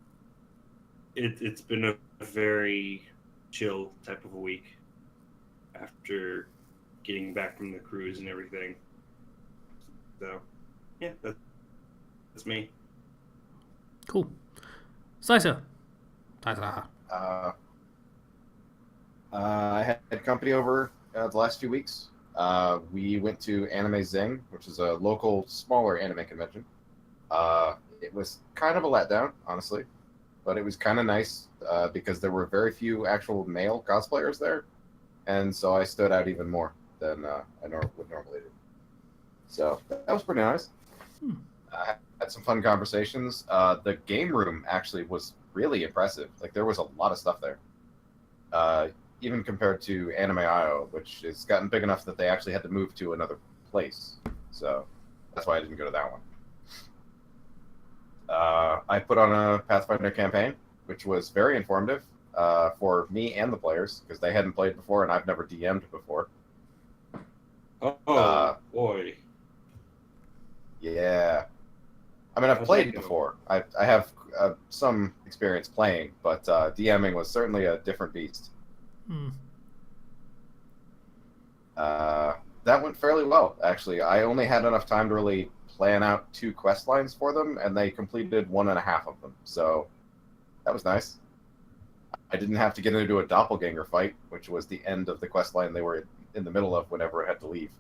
it's been a very chill type of a week after getting back from the cruise and everything. So, yeah, that's me. Cool. Saisa. I had company over the last few weeks. We went to Anime Zing, which is a local, smaller anime convention. It was kind of a letdown, honestly, but it was kind of nice because there were very few actual male cosplayers there, and so I stood out even more than I would normally do. So that was pretty nice. I had some fun conversations. The game room actually was really impressive. Like, there was a lot of stuff there. even compared to Anime IO, which has gotten big enough that they actually had to move to another place. So that's why I didn't go to that one. I put on a Pathfinder campaign, which was very informative for me and the players, because they hadn't played before and I've never DM'd before. Boy. Yeah. I mean, I've How's played that go? before. I have some experience playing, but DMing was certainly a different beast. Hmm. That went fairly well, actually. I only had enough time to really plan out 2 quest lines for them, and they completed 1.5 of them. So that was nice. I didn't have to get into a doppelganger fight, which was the end of the quest line they were in the middle of whenever I had to leave.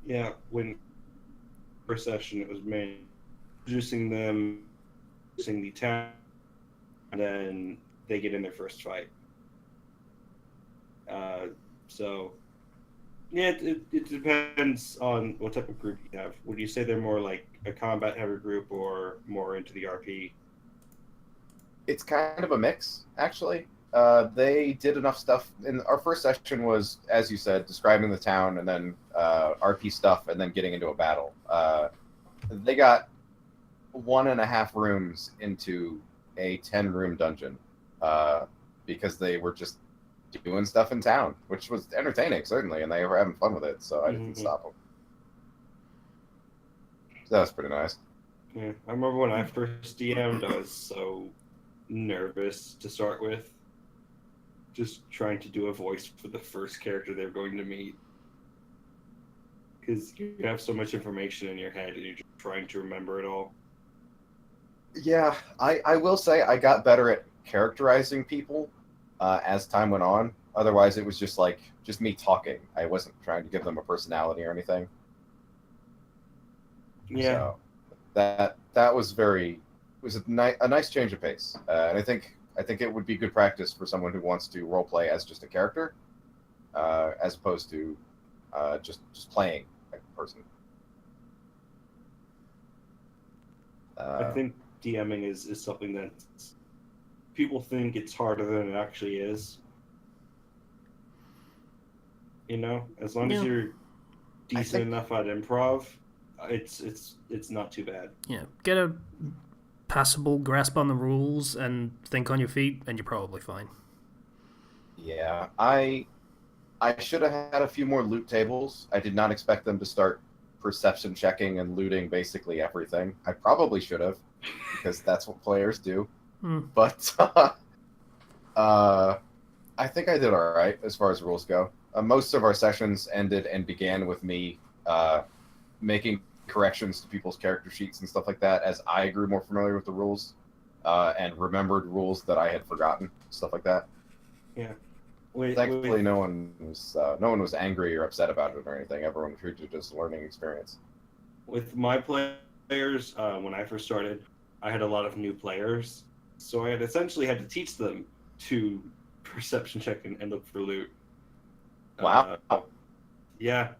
Yeah, when first session it was me introducing them, introducing the town, and then they get in their first fight. So yeah, it depends on what type of group you have. Would you say they're more like a combat heavy group or more into the RP? It's kind of a mix, actually. They did enough stuff. In our first session was, as you said, describing the town and then RP stuff and then getting into a battle. They got 1.5 rooms into a 10-room dungeon because they were just doing stuff in town, which was entertaining, certainly, and they were having fun with it, so I didn't stop them. So that was pretty nice. Yeah, I remember when I first DM'd, I was so nervous to start with. Just trying to do a voice for the first character they're going to meet. Because you have so much information in your head and you're just trying to remember it all. Yeah, I will say I got better at characterizing people as time went on. Otherwise, it was just me talking. I wasn't trying to give them a personality or anything. Yeah. So that was a nice change of pace, and I think it would be good practice for someone who wants to role play as just a character, as opposed to just playing like a person. I think DMing is something that people think it's harder than it actually is. You know, as long as you're decent enough at improv, it's not too bad. Yeah, get a passable grasp on the rules and think on your feet, and you're probably fine. Yeah, I should have had a few more loot tables. I did not expect them to start perception checking and looting basically everything. I probably should have, because that's what players do. But I think I did all right as far as rules go. Most of our sessions ended and began with me making corrections to people's character sheets and stuff like that as I grew more familiar with the rules and remembered rules that I had forgotten, stuff like that. Yeah. Thankfully, no one was angry or upset about it or anything. Everyone treated it as a learning experience. With my players, when I first started, I had a lot of new players, so I had essentially had to teach them to perception check and look for loot. Wow. Yeah.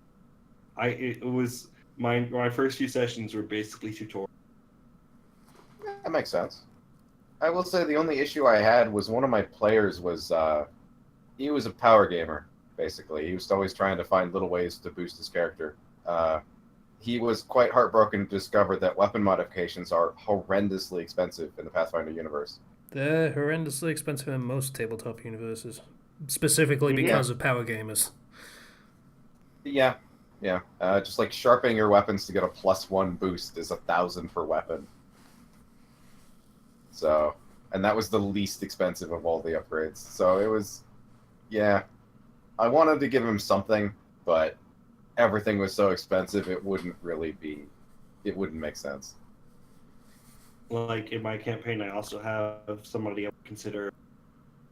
It was my first few sessions were basically tutorial. That makes sense. I will say the only issue I had was one of my players was he was a power gamer, basically. He was always trying to find little ways to boost his character. He was quite heartbroken to discover that weapon modifications are horrendously expensive in the Pathfinder universe. They're horrendously expensive in most tabletop universes, specifically because of power gamers. Yeah. Just like sharpening your weapons to get a +1 boost is 1,000 per weapon. So, and that was the least expensive of all the upgrades. So it was, yeah. I wanted to give him something, but everything was so expensive it wouldn't make sense. Like in my campaign, I also have somebody I would consider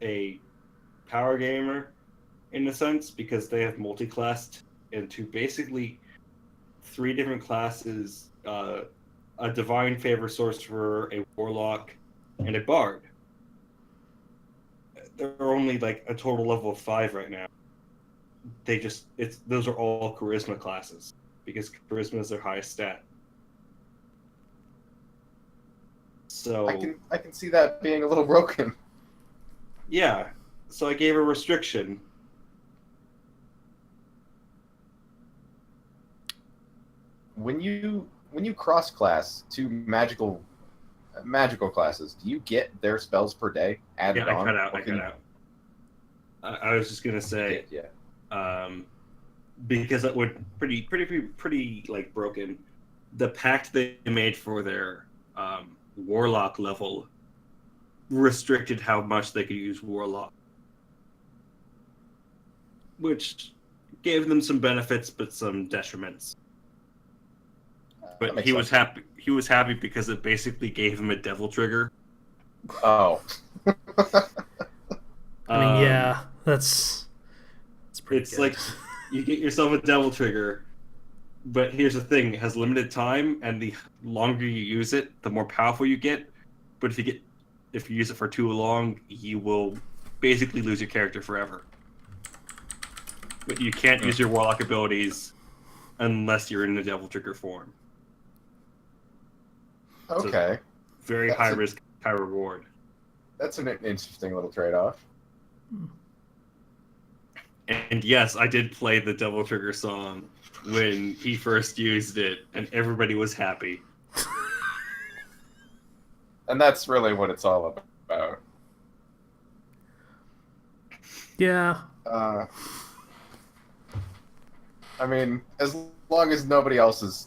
a power gamer in a sense, because they have multi-classed into basically 3 different classes, a divine favor sorcerer, a warlock, and a bard. They're only like a total level of 5 right now. Those are all charisma classes, because charisma is their highest stat. So I can see that being a little broken. yeah, So I gave a restriction. When you cross class to magical classes, do you get their spells per day added Yeah, I on? cut out. Or I can cut out. I was just gonna say, Yeah. because it would pretty like broken. The pact they made for their warlock level restricted how much they could use warlock, which gave them some benefits but some detriments. That But makes he was sense. happy. He was happy because it basically gave him a devil trigger. Oh, I mean, yeah, that's pretty It's good. like you get yourself a devil trigger, but here's the thing: it has limited time, and the longer you use it, the more powerful you get. But if you use it for too long, you will basically lose your character forever. But you can't use your warlock abilities unless you're in the devil trigger form. okay. Very That's high a- risk, high reward. That's an interesting little trade-off. And yes, I did play the devil trigger song when he first used it, and everybody was happy. And that's really what it's all about. Yeah. I mean, as long as nobody else is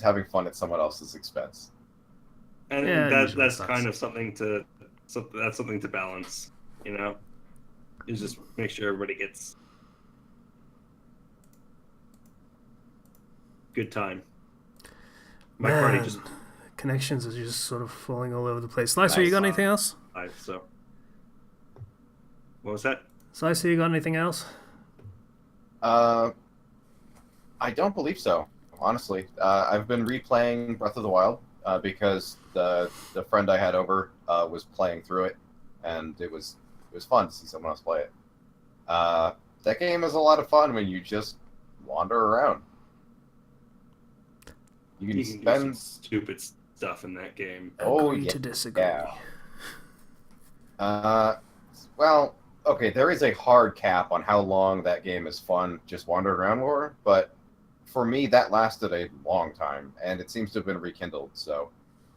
having fun at someone else's expense. And Yeah, it usually that's sucks. kind of something to balance, you know? Is just make sure everybody gets good time. My party just connections are just sort of falling all over the place. Slicer, Nice. you got anything else? live, so what was that? Slicer, you got anything else? I don't believe so. Honestly, I've been replaying Breath of the Wild because the friend I had over was playing through it, and it was fun to see someone else play it. That game is a lot of fun when you just wander around. You can You can do some spend. stupid stuff in that game. Oh, Agree yeah. to disagree. Yeah. Well, okay, there is a hard cap on how long that game is fun just wandering around for, but for me, that lasted a long time, and it seems to have been rekindled, so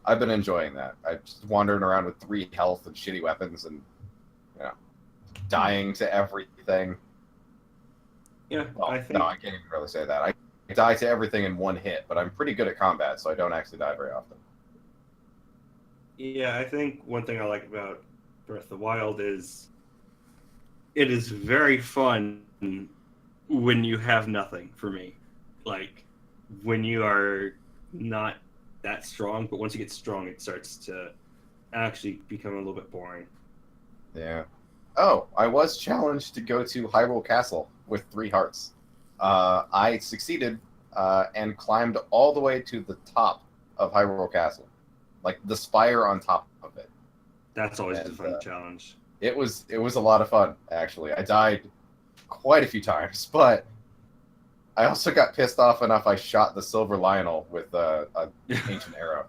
I've been enjoying that. I'm just wandering around with 3 health and shitty weapons and, dying to everything. Yeah, Well, I think no, I can't even really say that. I die to everything in 1 hit, but I'm pretty good at combat, so I don't actually die very often. Yeah, I think one thing I like about Breath of the Wild is it is very fun when you have nothing for me. Like when you are not that strong, but once you get strong, it starts to actually become a little bit boring. Yeah. Oh, I was challenged to go to Hyrule Castle with 3 hearts. I succeeded and climbed all the way to the top of Hyrule Castle, like the spire on top of it. That's always a And, fun challenge. It was a lot of fun, actually. I died quite a few times, but I also got pissed off enough I shot the Silver Lionel with an ancient arrow.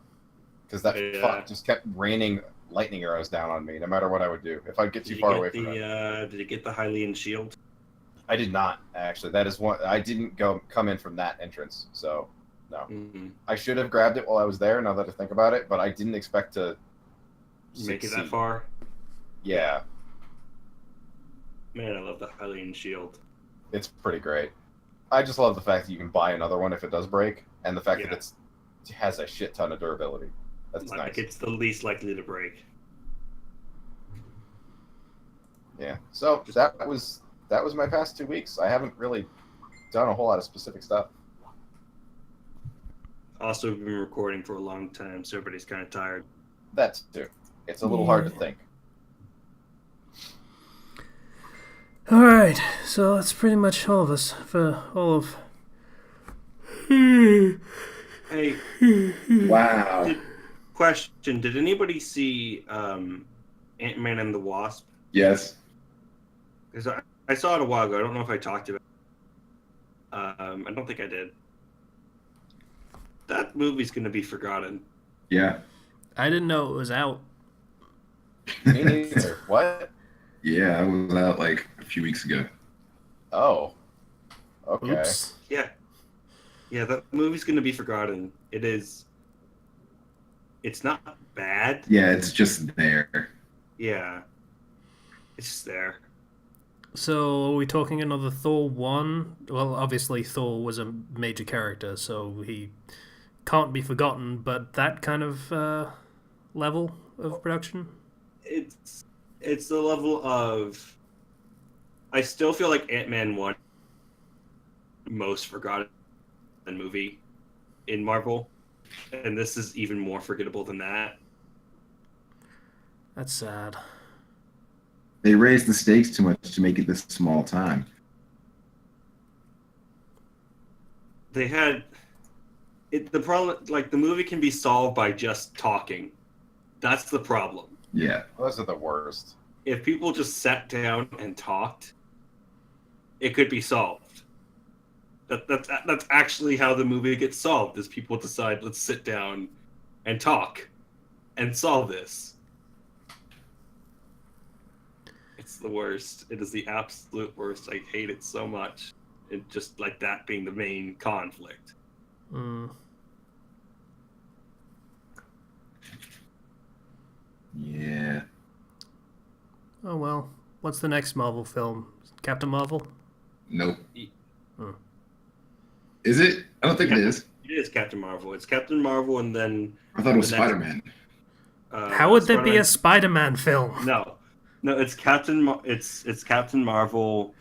Because that fuck just kept raining lightning arrows down on me, no matter what I would do. If I'd get too far away from it. Did you get the Hylian shield? I did not, actually. That is one. I didn't come in from that entrance, so no. Mm-hmm. I should have grabbed it while I was there, now that I think about it, but I didn't expect to Make it succeed. that far? Yeah, Man, I love the Hylian shield. it's pretty great. I just love the fact that you can buy another one if it does break, and the fact that it has a shit ton of durability. That's Like nice. it's the least likely to break. Yeah. So that was my past 2 weeks. I haven't really done a whole lot of specific stuff. Also, we've been recording for a long time, so everybody's kind of tired. That too. It's a little hard to think. All right, so that's pretty much all of us for all of. Hey, Wow. question: did anybody see Ant-Man and the Wasp? Yes. Because I saw it a while ago. I don't know if I talked about it. I don't think I did. That movie's going to be forgotten. Yeah. I didn't know it was out. Me neither. What? Yeah, I was out like a few weeks ago. Oh. Okay. Oops. Yeah. Yeah, that movie's gonna be forgotten. It is. It's not bad. Yeah, it's just there. Yeah. It's just there. So, are we talking another Thor 1? Well, obviously, Thor was a major character, so he can't be forgotten, but that kind of level of production? It's the level of. I still feel like Ant-Man 1 most forgotten movie in Marvel, and this is even more forgettable than that. That's sad. They raised the stakes too much to make it this small time. They had the problem, like the movie can be solved by just talking. That's the problem. Yeah. Those are the worst. If people just sat down and talked, it could be solved. That's actually how the movie gets solved. Is people decide, let's sit down and talk and solve this. It's the worst. It is the absolute worst. I hate it so much. It just like that being the main conflict. Yeah. Oh well. What's the next Marvel film? Captain Marvel? Nope. Hmm. Is it? I don't think it is. It is Captain Marvel. It's Captain Marvel, and then I thought it was the next- Spider-Man. How would there be a Spider-Man- Spider-Man film? No, it's it's Captain Marvel,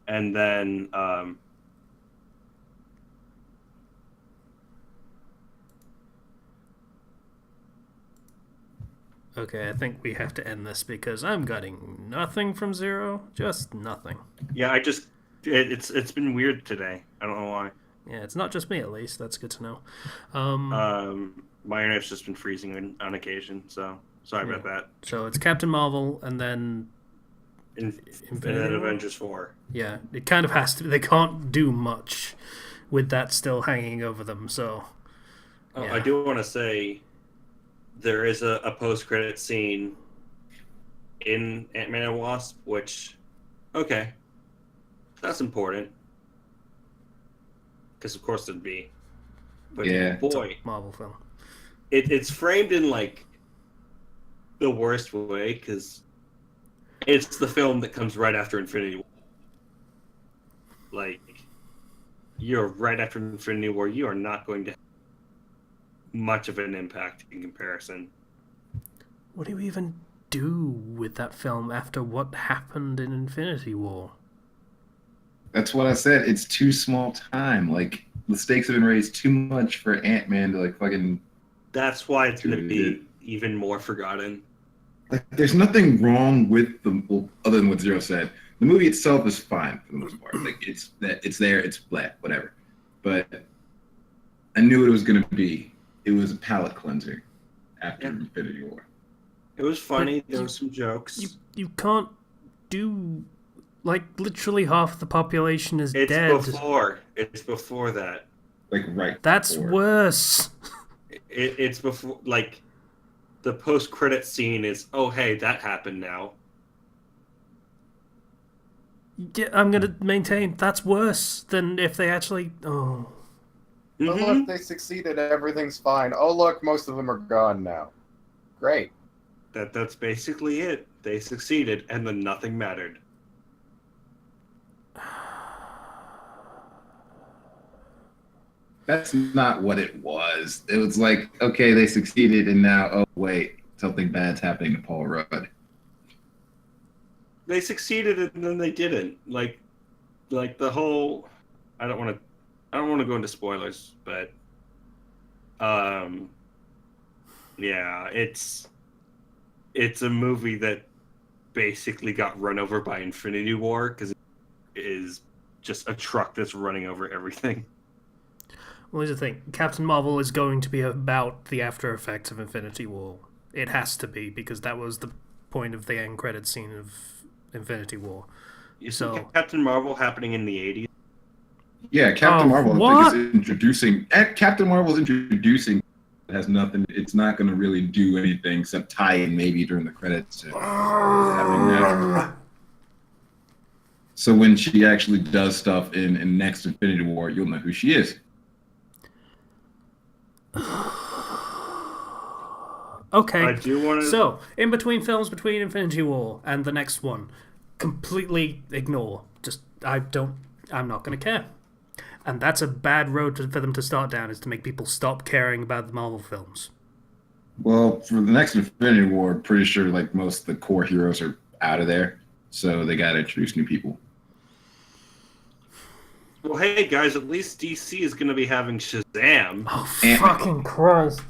and then Okay, I think we have to end this because I'm getting nothing from Zero. Just nothing. yeah, it's been weird today. I don't know why. Yeah, it's not just me at least. That's good to know. My internet's just been freezing on occasion, so sorry about that. So it's Captain Marvel and then And Infinity then War? Avengers 4. Yeah, it kind of has to. They can't do much with that still hanging over them. So Oh, yeah. I do want to say there is a post-credit scene in Ant-Man and Wasp, which, okay, that's important. Because of course it'd be. But Yeah. boy, Marvel film. it's framed in like the worst way because it's the film that comes right after Infinity War. Like, you're right after Infinity War, you are not going to have much of an impact in comparison. What do you even do with that film after what happened in Infinity War? That's what I said. It's too small time. Like, the stakes have been raised too much for Ant-Man to, like, fucking... That's why it's going to be Dude. even more forgotten. Like, there's nothing wrong with the... Well, other than what Zero said. The movie itself is fine, for the most part. Like, it's there, it's flat, whatever. But I knew what it was going to be. It was a palate cleanser after Infinity War. It was funny. But There were some jokes. You can't do... Like, literally half the population is It's dead. before. It's before that. Like, right That's before. worse. It's before, like, the post-credit scene is, oh, hey, that happened now. Yeah, I'm gonna maintain that's worse than if they actually. Oh, Oh, Mhm. look, they succeeded. Everything's fine. Oh, look, most of them are gone now. Great. That's basically it. They succeeded, and then nothing mattered. That's not what it was. It was like, okay, they succeeded, and now, oh, wait, something bad's happening to Paul Rudd. They succeeded, and then they didn't. Like the whole. I don't want to go into spoilers, but yeah, it's a movie that basically got run over by Infinity War because it is just a truck that's running over everything. well, here's the thing: Captain Marvel is going to be about the after effects of Infinity War. It has to be because that was the point of the end credit scene of Infinity War. You see So- Captain Marvel happening in the 80s. Yeah, Captain Oh, Marvel what? is introducing. Captain Marvel is introducing has nothing. It's not going to really do anything except tie in maybe during the credits to having that. So when she actually does stuff in next Infinity War, you'll know who she is. Okay. I do want to. So, in between films, between Infinity War and the next one, completely ignore. I'm not going to care. And that's a bad road for them to start down, is to make people stop caring about the Marvel films. Well, for the next Infinity War, I'm pretty sure like most of the core heroes are out of there, so they got to introduce new people. Well, hey guys, at least DC is going to be having Shazam. Oh, fucking Christ.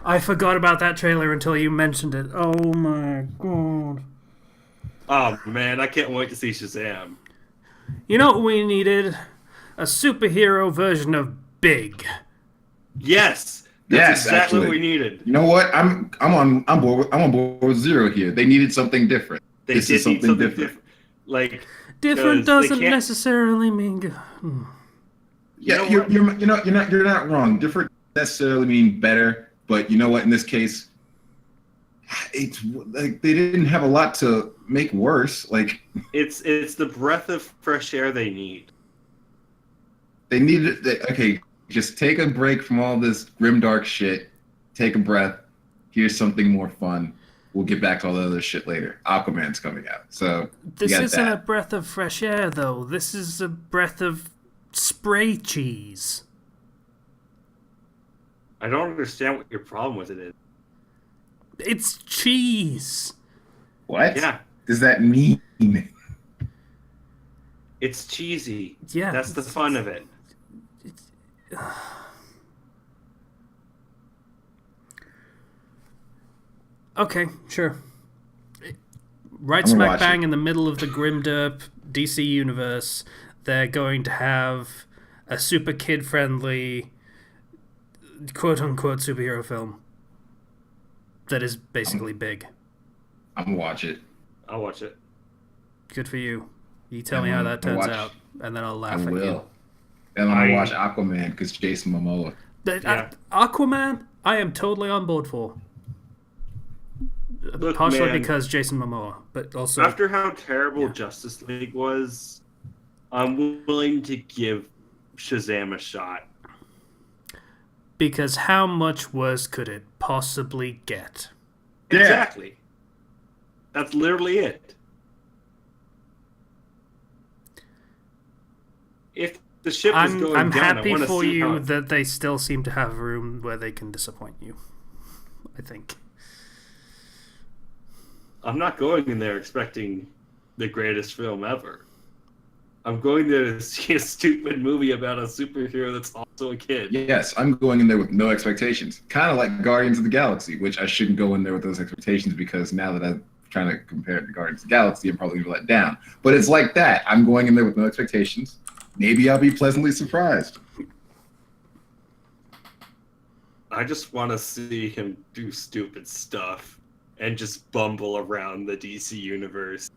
I forgot about that trailer until you mentioned it. Oh my god. Oh man, I can't wait to see Shazam. You know what we needed? A superhero version of Big. Yes, Yes, exactly actually. what we needed. You know what? I'm on board with Zero here. They needed something different. This is something different. Like Different 'cause doesn't they can't- necessarily mean good. Yeah, You know you're not wrong. Different necessarily mean better, but you know what? In this case, it's like they didn't have a lot to make worse. Like It's the breath of fresh air they need. they needed. Okay, just take a break from all this grimdark shit. Take a breath. Here's something more fun. We'll get back to all the other shit later. Aquaman's coming out, so This you got isn't that. a breath of fresh air, though. This is a breath of spray cheese. I don't understand what your problem with it is. It's cheese. What Yeah, does that mean? it's cheesy. Yeah. That's the fun of it. Okay, sure. Right I'm gonna smack watch bang it. in the middle of the grimderp DC universe, they're going to have a super kid-friendly, quote-unquote superhero film that is basically Big. I'm gonna watch it. I'll watch it. Good for you. You tell me how that I'll turns watch- out, and then I'll I laugh at you. will. And I watch Aquaman because Jason Momoa. Yeah. Aquaman, I am totally on board for. Look, Partially man, because Jason Momoa, but also after how terrible Yeah. Justice League was, I'm willing to give Shazam a shot. because how much worse could it possibly get? Yeah. Exactly. That's literally it. If the ship is going I'm down, happy I want to for see how you it- that they still seem to have room where they can disappoint you. I think. I'm not going in there expecting the greatest film ever. I'm going there to see a stupid movie about a superhero that's also a kid. Yes, I'm going in there with no expectations. Kind of like Guardians of the Galaxy, which I shouldn't go in there with those expectations because now that I'm trying to compare it to Guardians of the Galaxy, I'm probably going to let down. But it's like that. I'm going in there with no expectations. Maybe I'll be pleasantly surprised. I just want to see him do stupid stuff and just bumble around the DC universe.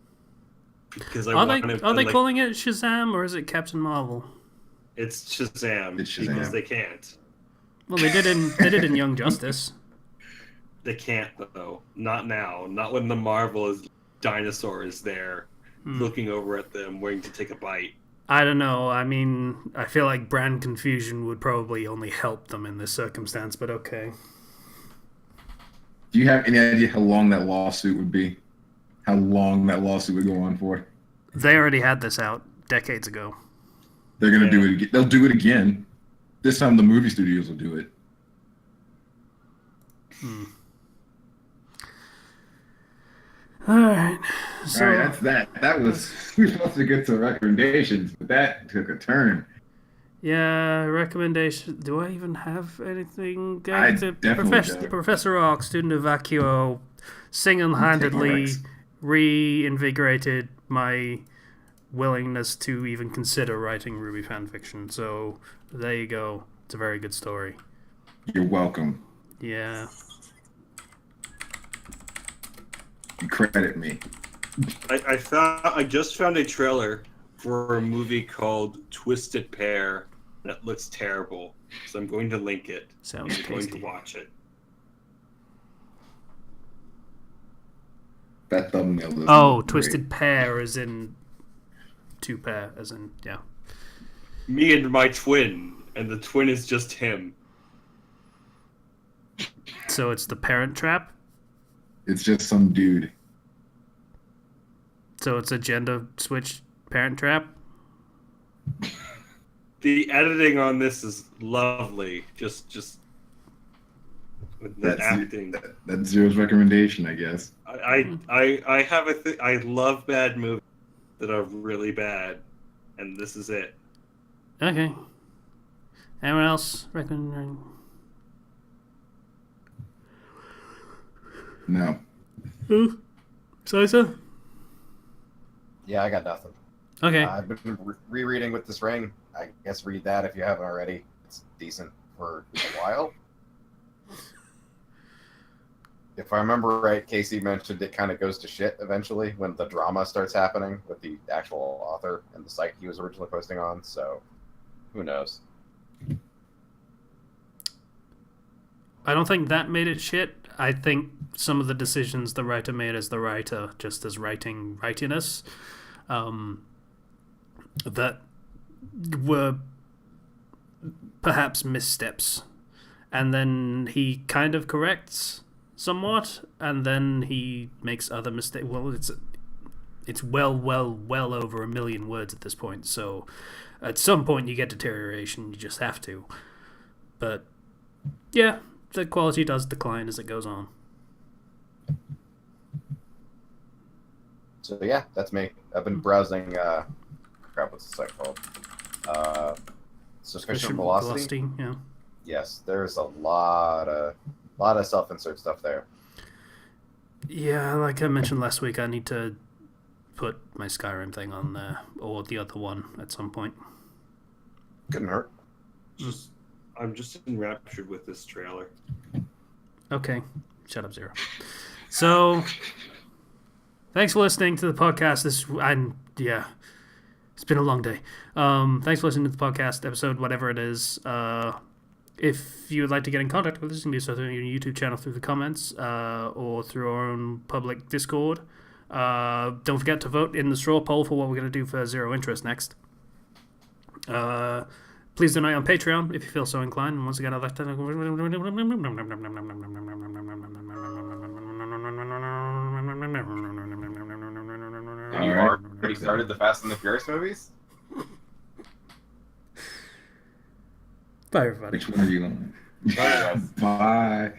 Because I Are want they him. are they like, calling it Shazam or is it Captain Marvel? It's Shazam, It's because Shazam. they can't. Well, they did in Young Justice. They can't though. Not now. Not when the Marvel dinosaur is there, looking over at them, waiting to take a bite. I don't know. I mean, I feel like brand confusion would probably only help them in this circumstance, but okay. Do you have any idea how long that lawsuit would be? How long that lawsuit would go on for? They already had this out decades ago. They're going to Yeah. do it again. They'll do it again. This time the movie studios will do it. Alright. So, All right, that's that. That was, we were supposed to get to recommendations, but that took a turn. yeah, recommendation. Do I even have anything? I The definitely don't. Professor Oak, student of Vacuo, single-handedly Take reinvigorated my willingness to even consider writing Ruby fanfiction. So there you go. It's a very good story. You're welcome. Yeah. You credit me. I just found a trailer for a movie called Twisted Pair that looks terrible. So I'm going to link it. Sounds I'm going tasty. to watch it. That thumbnail is Oh, great. twisted pair as in two pair, as in, yeah. Me and my twin, and the twin is just him. So it's the Parent Trap. It's just some dude. So it's a gender switch Parent Trap. The editing on this is lovely. Just with the acting. That's Zero's recommendation, I guess. I have a I love bad movies that are really bad, and this is it. Okay. Anyone else recommend? No. Who? Sisa? Yeah, I got nothing. Okay. I've been rereading With This Ring. I guess read that if you haven't already. It's decent for a while. If I remember right, Casey mentioned it kind of goes to shit eventually when the drama starts happening with the actual author and the site he was originally posting on. So, who knows? I don't think that made it shit. I think some of the decisions the writer made as the writer, just as writiness, that were perhaps missteps. And then he kind of corrects somewhat, and then he makes other mistakes. Well, it's well over 1 million words at this point, so at some point you get deterioration, you just have to. But yeah, the quality does decline as it goes on. So yeah, that's me. I've been browsing. Crap, what's the site called? Sufficient Velocity. Yeah. Yes, there's a lot of self-insert stuff there. Yeah, like I mentioned last week, I need to put my Skyrim thing on there, or the other one at some point. Couldn't hurt. I'm just enraptured with this trailer. Okay, shut up, Zero. So, thanks for listening to the podcast. It's been a long day. Thanks for listening to the podcast episode, whatever it is. If you would like to get in contact with us, you can do so through your YouTube channel, through the comments, or through our own public Discord. Don't forget to vote in the straw poll for what we're going to do for Zero Interest next. Please donate on Patreon if you feel so inclined. And once again, I'd like to... And you already started the Fast and the Furious movies? Bye, everybody. Which one are you on? Bye, guys. Bye.